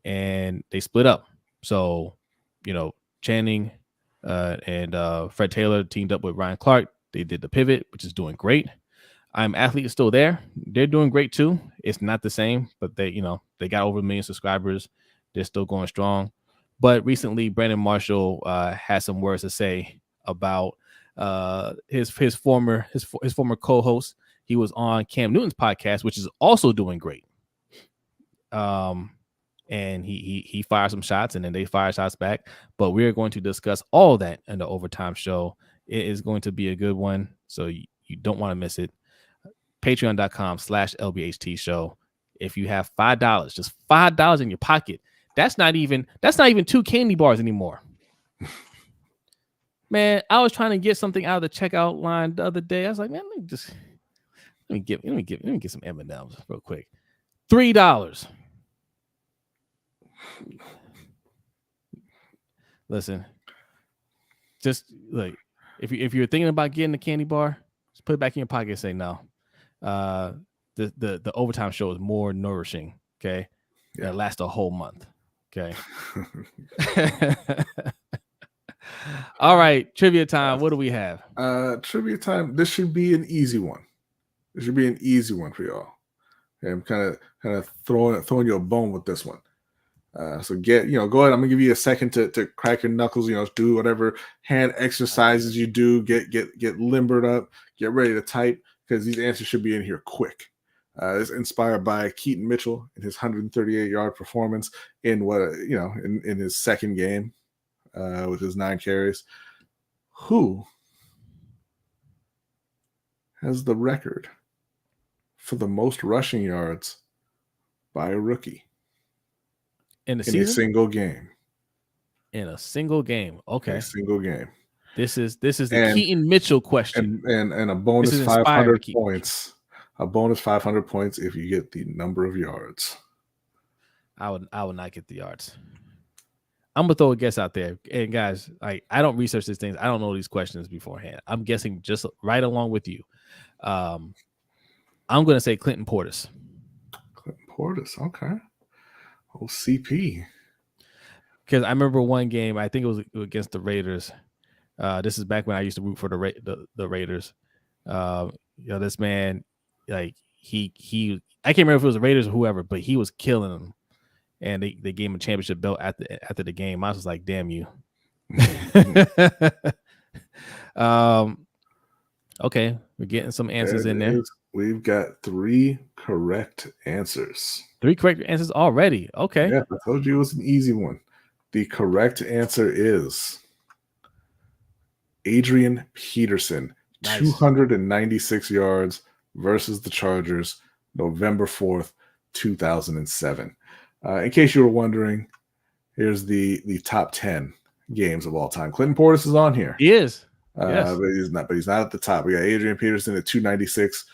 and they split up. So, you know, Channing and Fred Taylor teamed up with Ryan Clark. They did the pivot, which is doing great. I'm Athlete is still there. They're doing great too. It's not the same, but they got over 1 million subscribers. They're still going strong. But recently, Brandon Marshall had some words to say about his former co-host. He was on Cam Newton's podcast, which is also doing great. And he fired some shots, and then they fired shots back. But we're going to discuss all that in the Overtime Show. It is going to be a good one, so you don't want to miss it. Patreon.com/LBHTShow. If you have $5, just $5 in your pocket, that's not even 2 candy bars anymore. Man, I was trying to get something out of the checkout line the other day. I was like, man, let me get some M&Ms real quick. $3. Listen, just like if you're thinking about getting a candy bar, just put it back in your pocket and say no. The Overtime Show is more nourishing. Okay, yeah. It lasts a whole month. Okay. All right, trivia time. What do we have? Trivia time. This should be an easy one. This should be an easy one for y'all. Okay, I'm kind of throwing you a bone with this one. So go ahead. I'm gonna give you a second to crack your knuckles. Do whatever hand exercises you do. Get limbered up. Get ready to type because these answers should be in here quick. It's inspired by Keaton Mitchell and his 138-yard performance in in his second game with his 9 carries. Who has the record for the most rushing yards by a rookie in a single game? In a single game, okay. In a single game. This is the Keaton Mitchell question, and a bonus 500 points. A bonus 500 points if you get the number of yards. I would not get the yards. I'm gonna throw a guess out there, and guys, I don't research these things. I don't know these questions beforehand. I'm guessing just right along with you. I'm gonna say Clinton Portis. Clinton Portis, okay. Oh, CP. Because I remember one game, I think it was against the Raiders. This is back when I used to root for the Raiders. This man, like he I can't remember if it was the Raiders or whoever, but he was killing them, and they gave him a championship belt after the game. I was just like, damn you. Okay, we're getting some answers in there. We've got 3 correct answers. 3 correct answers already. Okay. Yeah, I told you it was an easy one. The correct answer is Adrian Peterson. Nice. 296 yards versus the Chargers, November 4th, 2007. In case you were wondering, here's the top 10 games of all time. Clinton Portis is on here. He is. Yes. But he's not at the top. We got Adrian Peterson at 296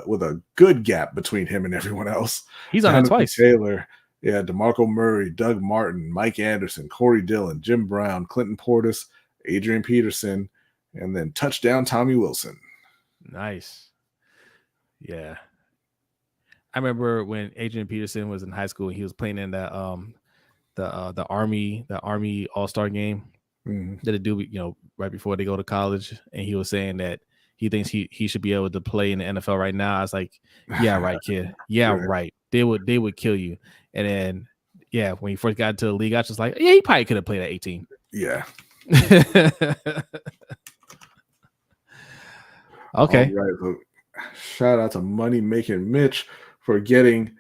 with a good gap between him and everyone else. He's on it twice. Taylor, DeMarco Murray, Doug Martin, Mike Anderson, Corey Dillon, Jim Brown, Clinton Portis, Adrian Peterson, and then touchdown Tommy Wilson. Nice. Yeah. I remember when Adrian Peterson was in high school, he was playing in the Army All-Star game that they do, right before they go to college. And he was saying that he thinks he should be able to play in the NFL right now. I was like, yeah, right, kid. Yeah, right. They would kill you. And then, when he first got into the league, I was just like, he probably could have played at 18. Yeah. Okay. All right. So shout out to Money Making Mitch for getting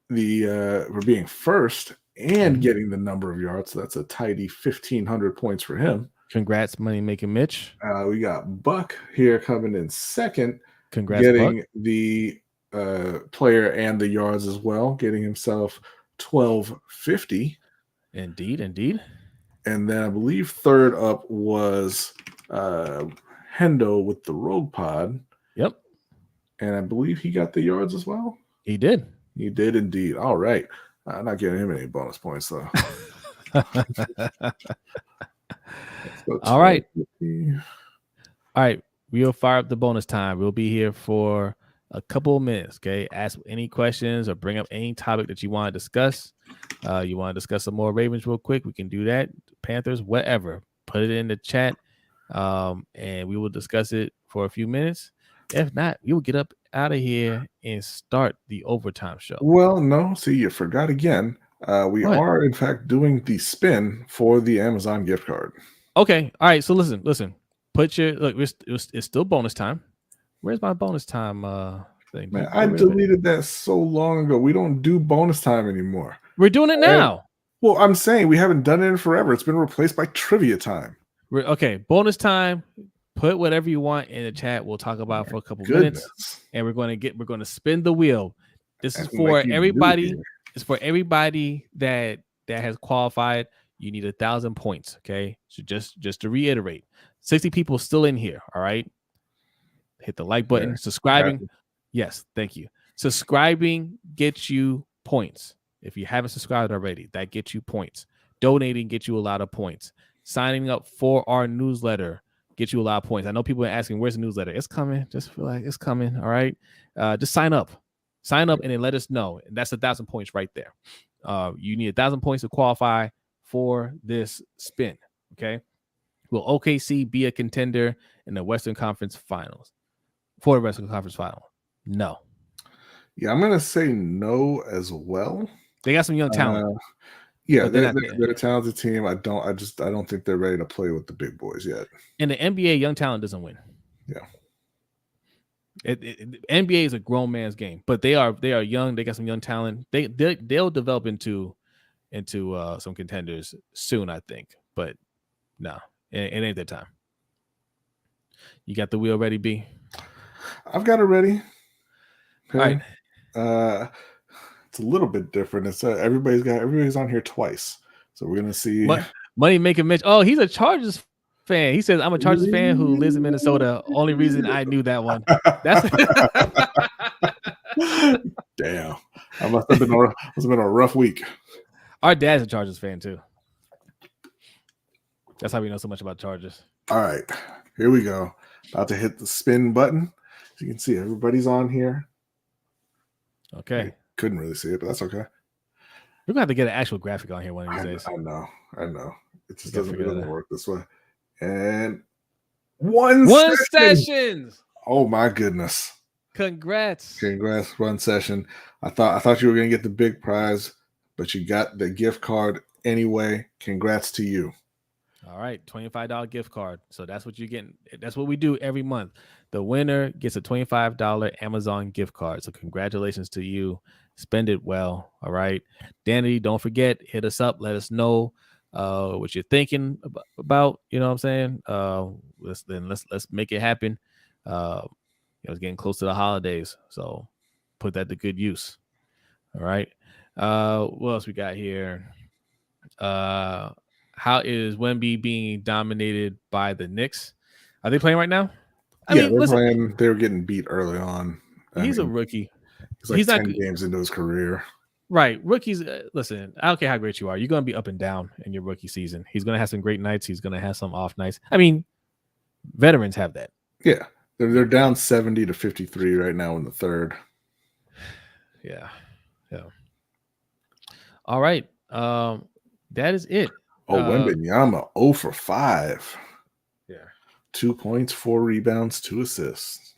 for being first and getting the number of yards. So that's a tidy 1,500 points for him. Congrats, Money Making Mitch. We got Buck here coming in second. Congrats, getting Buck. The player and the yards as well, getting himself 1,250. Indeed. And then I believe third up was Hendo with the Rogue Pod. Yep. And I believe he got the yards as well. He did. He did indeed. All right. I'm not giving him any bonus points, though. All right. All right. We'll fire up the bonus time. We'll be here for a couple of minutes. Okay. Ask any questions or bring up any topic that you want to discuss. You want to discuss some more Ravens real quick? We can do that. Panthers, whatever. Put it in the chat. And we will discuss it for a few minutes. If not, we will get up out of here and start the overtime show. Well, no. See, you forgot again. We are, in fact, doing the spin for the Amazon gift card. Okay. All right. So listen. Put your look. It's still bonus time. Where's my bonus time thing? Man, I deleted that so long ago. We don't do bonus time anymore. We're doing it now. Well, I'm saying we haven't done it in forever. It's been replaced by trivia time. Okay. Bonus time. Put whatever you want in the chat. We'll talk about it for a couple minutes, and we're going to spin the wheel. This is for everybody. It's for everybody that has qualified. You need 1,000 points. Okay, so just to reiterate, 60 people still in here. All right, hit the like button. Subscribing, yes, thank you. Subscribing gets you points. If you haven't subscribed already, that gets you points. Donating gets you a lot of points. Signing up for our newsletter get you a lot of points. I know people are asking, where's the newsletter? It's coming. Just feel like it's coming. All right. Just sign up and then let us know. And that's 1,000 points right there. You need 1,000 points to qualify for this spin. Okay. Will OKC be a contender in the Western Conference Finals? For the Western Conference Final? No. Yeah, I'm gonna say no as well. They got some young talent. Yeah, they're a talented team. I don't think they're ready to play with the big boys yet. In the NBA, young talent doesn't win. Yeah. NBA is a grown man's game, but they are young. They got some young talent. They'll develop into some contenders soon, I think. But no, it ain't their time. You got the wheel ready, B? I've got it ready. Okay. All right. It's a little bit different. It's everybody's on here twice, so we're gonna see. Money making Mitch. Oh, he's a Chargers fan. He says, "I'm a Chargers fan who lives in Minnesota." Only reason I knew that one. That's damn. I must have been a rough week. Our dad's a Chargers fan too. That's how we know so much about Chargers. All right, here we go. About to hit the spin button. As you can see, everybody's on here. Okay. Couldn't really see it, but that's okay. We're gonna have to get an actual graphic on here one of these days. I know. It just doesn't work this way. And one session. Oh my goodness! Congrats, one session. I thought you were gonna get the big prize, but you got the gift card anyway. Congrats to you. All right, $25 gift card. So that's what you're getting. That's what we do every month. The winner gets a $25 Amazon gift card. So congratulations to you. Spend it well. All right. Danny, don't forget, hit us up. Let us know what you're thinking about. You know what I'm saying? Let's make it happen. It's getting close to the holidays. So put that to good use. All right. What else we got here? How is Wemby being dominated by the Knicks? Are they playing right now? They're playing. They were getting beat early on. He's a rookie. He's 10 games into his career. Right. Rookies, listen, I don't care how great you are. You're going to be up and down in your rookie season. He's going to have some great nights. He's going to have some off nights. I mean, veterans have that. Yeah. They're down 70-53 right now in the third. Yeah. All right. That is it. Wembanyama 0 for 5. Yeah. 2 points, 4 rebounds, 2 assists.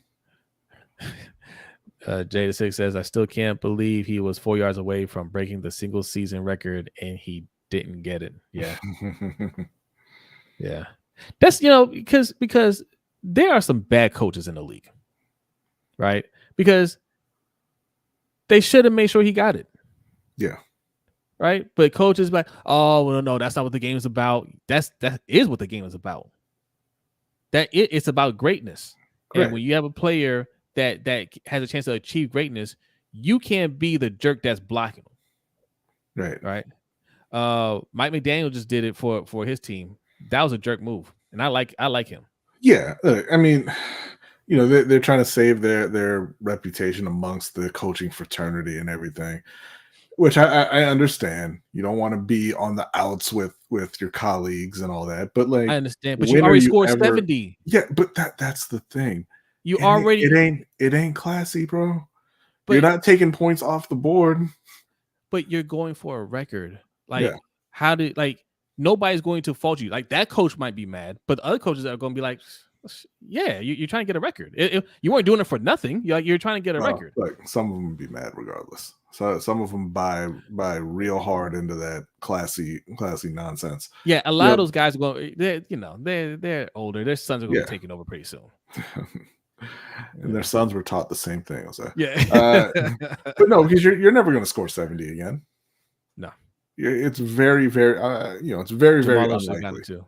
Jada 6 says, I still can't believe he was 4 yards away from breaking the single season record and he didn't get it. Yeah. Yeah. That's, because there are some bad coaches in the league. Right? Because they should have made sure he got it. Yeah. Right? But coaches like, oh, well, no, that's not what the game is about. That is what the game is about. It's about greatness. Correct. And when you have a player that has a chance to achieve greatness, you can't be the jerk that's blocking them. Right. Mike McDaniel just did it for his team. That was a jerk move, and I like him. Yeah, I mean, you know, they're trying to save their reputation amongst the coaching fraternity and everything, which I understand. You don't want to be on the outs with your colleagues and all that, but I like, understand, but you when are already you scored ever? 70. Yeah, but that's the thing. You It already, ain't classy, bro. You're but not taking points off the board. you're going for a record. Yeah. Like, how did like nobody's going to fault you. Like that coach might be mad, but the other coaches are going to be like, yeah, you're trying to get a record. You weren't doing it for nothing. You're trying to get a record. Like some of them would be mad regardless. So some of them buy real hard into that classy nonsense. Yeah, a lot Yeah, of those guys are going. They're older. Their sons are going to yeah. be taking over pretty soon. And their sons were taught the same thing. I'll say. Yeah. But no, because you're never going to score 70 again. No. It's very, very, it's very, Jamal very Lewis should have gotten unlikely. too.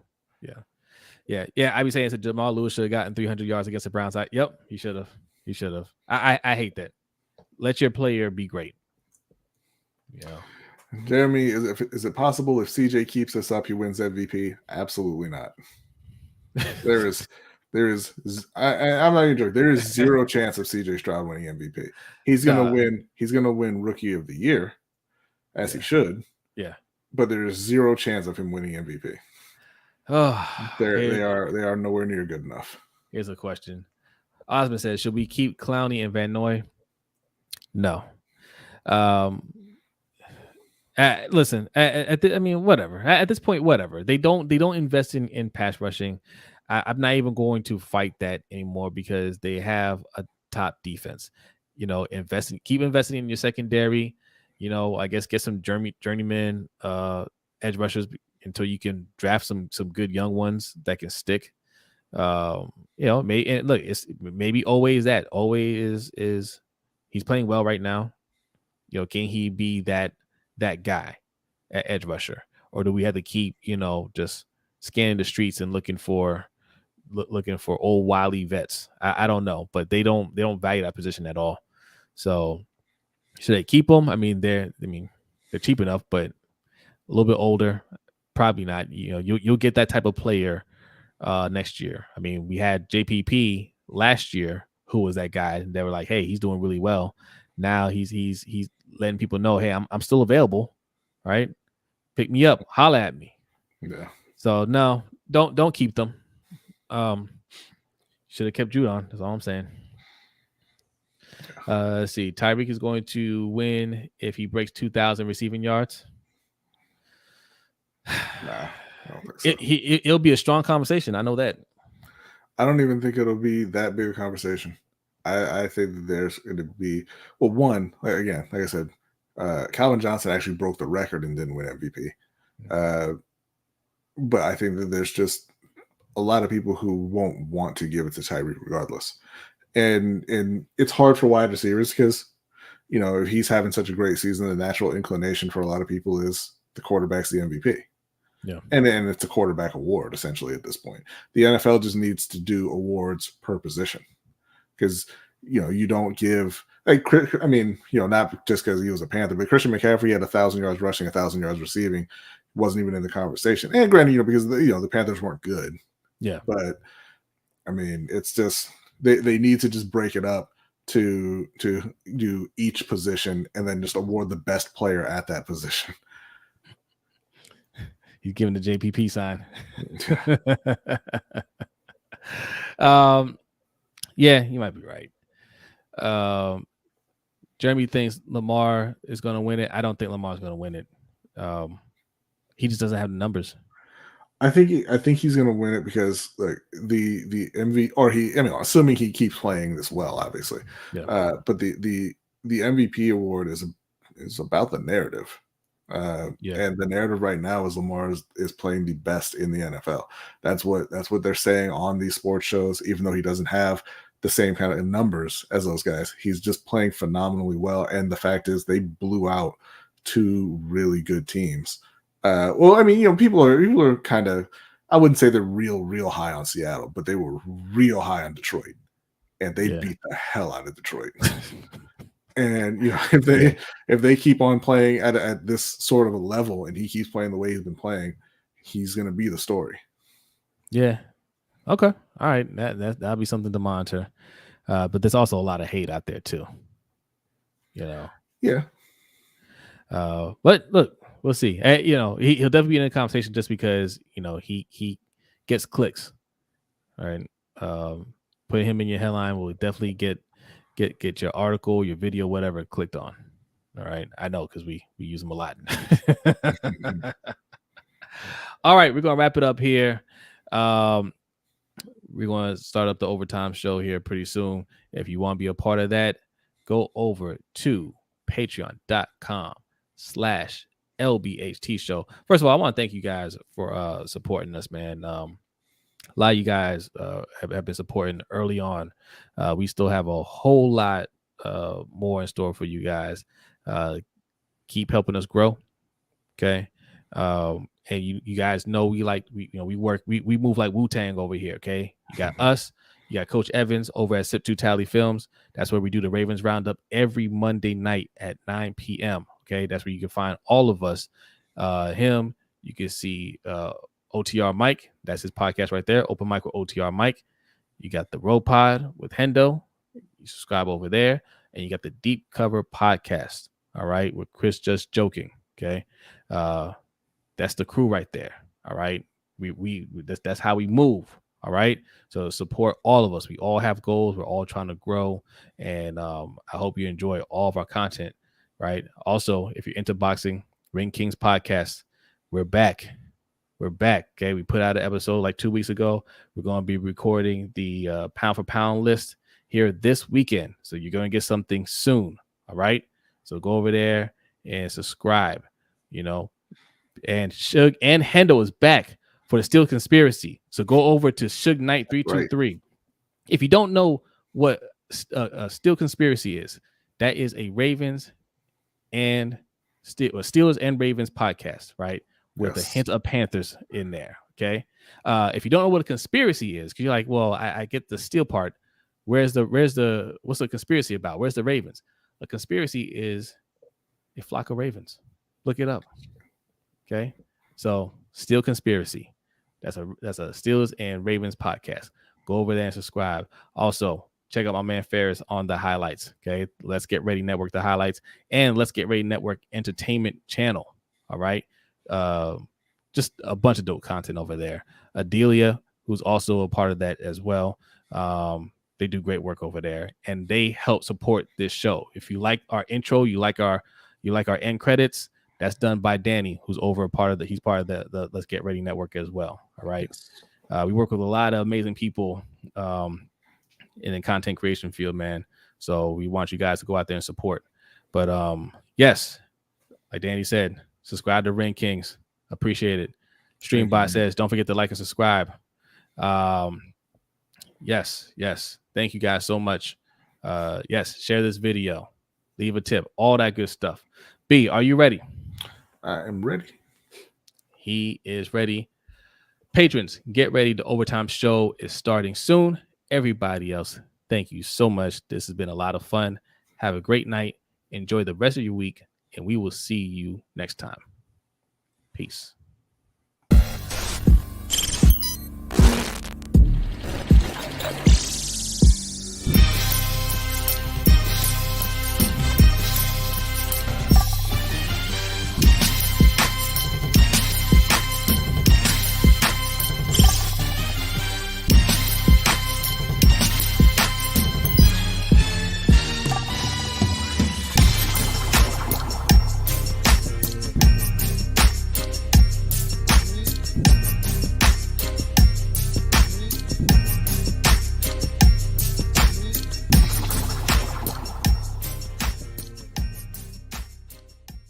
Yeah. I be saying that Jamal Lewis should have gotten 300 yards against the Browns. Yep, he should have. I hate that. Let your player be great. Yeah. Jeremy, is it possible if CJ keeps this up, he wins MVP? Absolutely not. There is, I'm not even joking. There is zero chance of CJ Stroud winning MVP. He's gonna win. He's gonna win Rookie of the Year, as he should. Yeah. But there is zero chance of him winning MVP. Oh, they are nowhere near good enough. Here's a question. Osmond says, should we keep Clowney and Van Noy? No. Listen, whatever. At this point, whatever. They don't invest in pass rushing. I'm not even going to fight that anymore because they have a top defense. You know, keep investing in your secondary. You know, I guess get some journeyman edge rushers until you can draft some good young ones that can stick. It's maybe always that. Always is he's playing well right now. You know, can he be that guy at edge rusher, or do we have to keep just scanning the streets and looking for old wily vets? I don't know, but they don't value that position at all. So should they keep them? I mean, they're cheap enough, but a little bit older, probably not. You'll get that type of player next year. I mean, we had JPP last year, who was that guy. They were like, hey, he's doing really well. Now he's letting people know, hey, I'm still available, right? Pick me up, holla at me. Yeah. So no, don't keep them. Should have kept Judon. That's all I'm saying. Let's see. Tyreek is going to win if he breaks 2,000 receiving yards. Nah, I don't think so. It'll be a strong conversation. I know that. I don't even think it'll be that big a conversation. I think that there's going to be, well, one, like I said, Calvin Johnson actually broke the record and didn't win MVP. But I think that there's just a lot of people who won't want to give it to Tyreek regardless. And it's hard for wide receivers because, if he's having such a great season, the natural inclination for a lot of people is the quarterback's the MVP. Yeah. And it's a quarterback award, essentially, at this point. The NFL just needs to do awards per position. Because, you don't give, not just because he was a Panther, but Christian McCaffrey had 1,000 yards rushing, 1,000 yards receiving, wasn't even in the conversation. And granted, because the Panthers weren't good. Yeah. But, I mean, it's just, they need to just break it up to do each position and then just award the best player at that position. He's giving the JPP sign. Yeah, you might be right. Jeremy thinks Lamar is going to win it. I don't think Lamar's going to win it. He just doesn't have the numbers. I think he's going to win it because like the MV or assuming he keeps playing this well, obviously. Yeah. But the MVP award is about the narrative. And the narrative right now is Lamar is playing the best in the NFL. That's what they're saying on these sports shows, even though he doesn't have the same kind of numbers as those guys. He's just playing phenomenally well. And the fact is they blew out two really good teams. People are kind of, I wouldn't say they're real high on Seattle, but they were real high on Detroit. And they beat the hell out of Detroit. And if they keep on playing at this sort of a level and he keeps playing the way he's been playing, he's going to be the story. Yeah. Okay. All right. That'll be something to monitor. But there's also a lot of hate out there too. Yeah. But look, we'll see. He'll definitely be in a conversation just because he gets clicks. All right. Putting him in your headline will definitely get your article, your video, whatever clicked on. All right. I know because we use them a lot. All right, we're gonna wrap it up here. We're gonna start up the overtime show here pretty soon. If you want to be a part of that, go over to patreon.com/LBHTShow. First of all, I want to thank you guys for supporting us, man. A lot of you guys have been supporting early on. We still have a whole lot more in store for you guys. Keep helping us grow. Okay. And you guys know we move like Wu-Tang over here. Okay. You got us, you got Coach Evans over at Sip 2 Tally Films. That's where we do the Ravens Roundup every Monday night at 9 p.m. Okay. That's where you can find all of us. Him, you can see OTR Mike. That's his podcast right there. Open Mic with OTR Mike. You got the Road Pod with Hendo. You subscribe over there. And you got the Deep Cover Podcast. All right. With Chris Just Joking. Okay. That's the crew right there. All right. That's how we move. All right. So support all of us. We all have goals. We're all trying to grow. And I hope you enjoy all of our content. Right. Also, if you're into boxing, Ring Kings Podcast, we're back. We're back. Okay. We put out an episode like 2 weeks ago. We're going to be recording the pound for pound list here this weekend. So you're going to get something soon. All right. So go over there and subscribe, and Suge and Hendo is back for the Steel Conspiracy. So go over to Suge Knight 323. Right. If you don't know what a Steel Conspiracy is, that is a Ravens and Steelers and Ravens podcast, right? With a hint of Panthers in there. Okay. If you don't know what a conspiracy is, because you're like, well, I get the Steel part. What's the conspiracy about? Where's the Ravens? A conspiracy is a flock of ravens. Look it up. Okay. So Steel Conspiracy. That's a Steelers and Ravens podcast. Go over there and subscribe. Also, check out my man Ferris on the highlights. Okay. Let's Get Ready Network, the highlights, and Let's Get Ready Network Entertainment channel. All right. Just a bunch of dope content over there. Adelia, who's also a part of that as well. They do great work over there, and they help support this show. If you like our intro, you like our end credits, that's done by Danny, who's he's part of the Let's Get Ready Network as well. All right. We work with a lot of amazing people in the content creation field, man. So we want you guys to go out there and support. But yes, like Danny said, subscribe to Ring Kings. Appreciate it. Streambot says, don't forget to like and subscribe. Yes. Thank you guys so much. Yes, share this video. Leave a tip. All that good stuff. B, are you ready? I am ready. He is ready. Patrons, get ready. The Overtime Show is starting soon. Everybody else, thank you so much. This has been a lot of fun. Have a great night. Enjoy the rest of your week, and we will see you next time. Peace.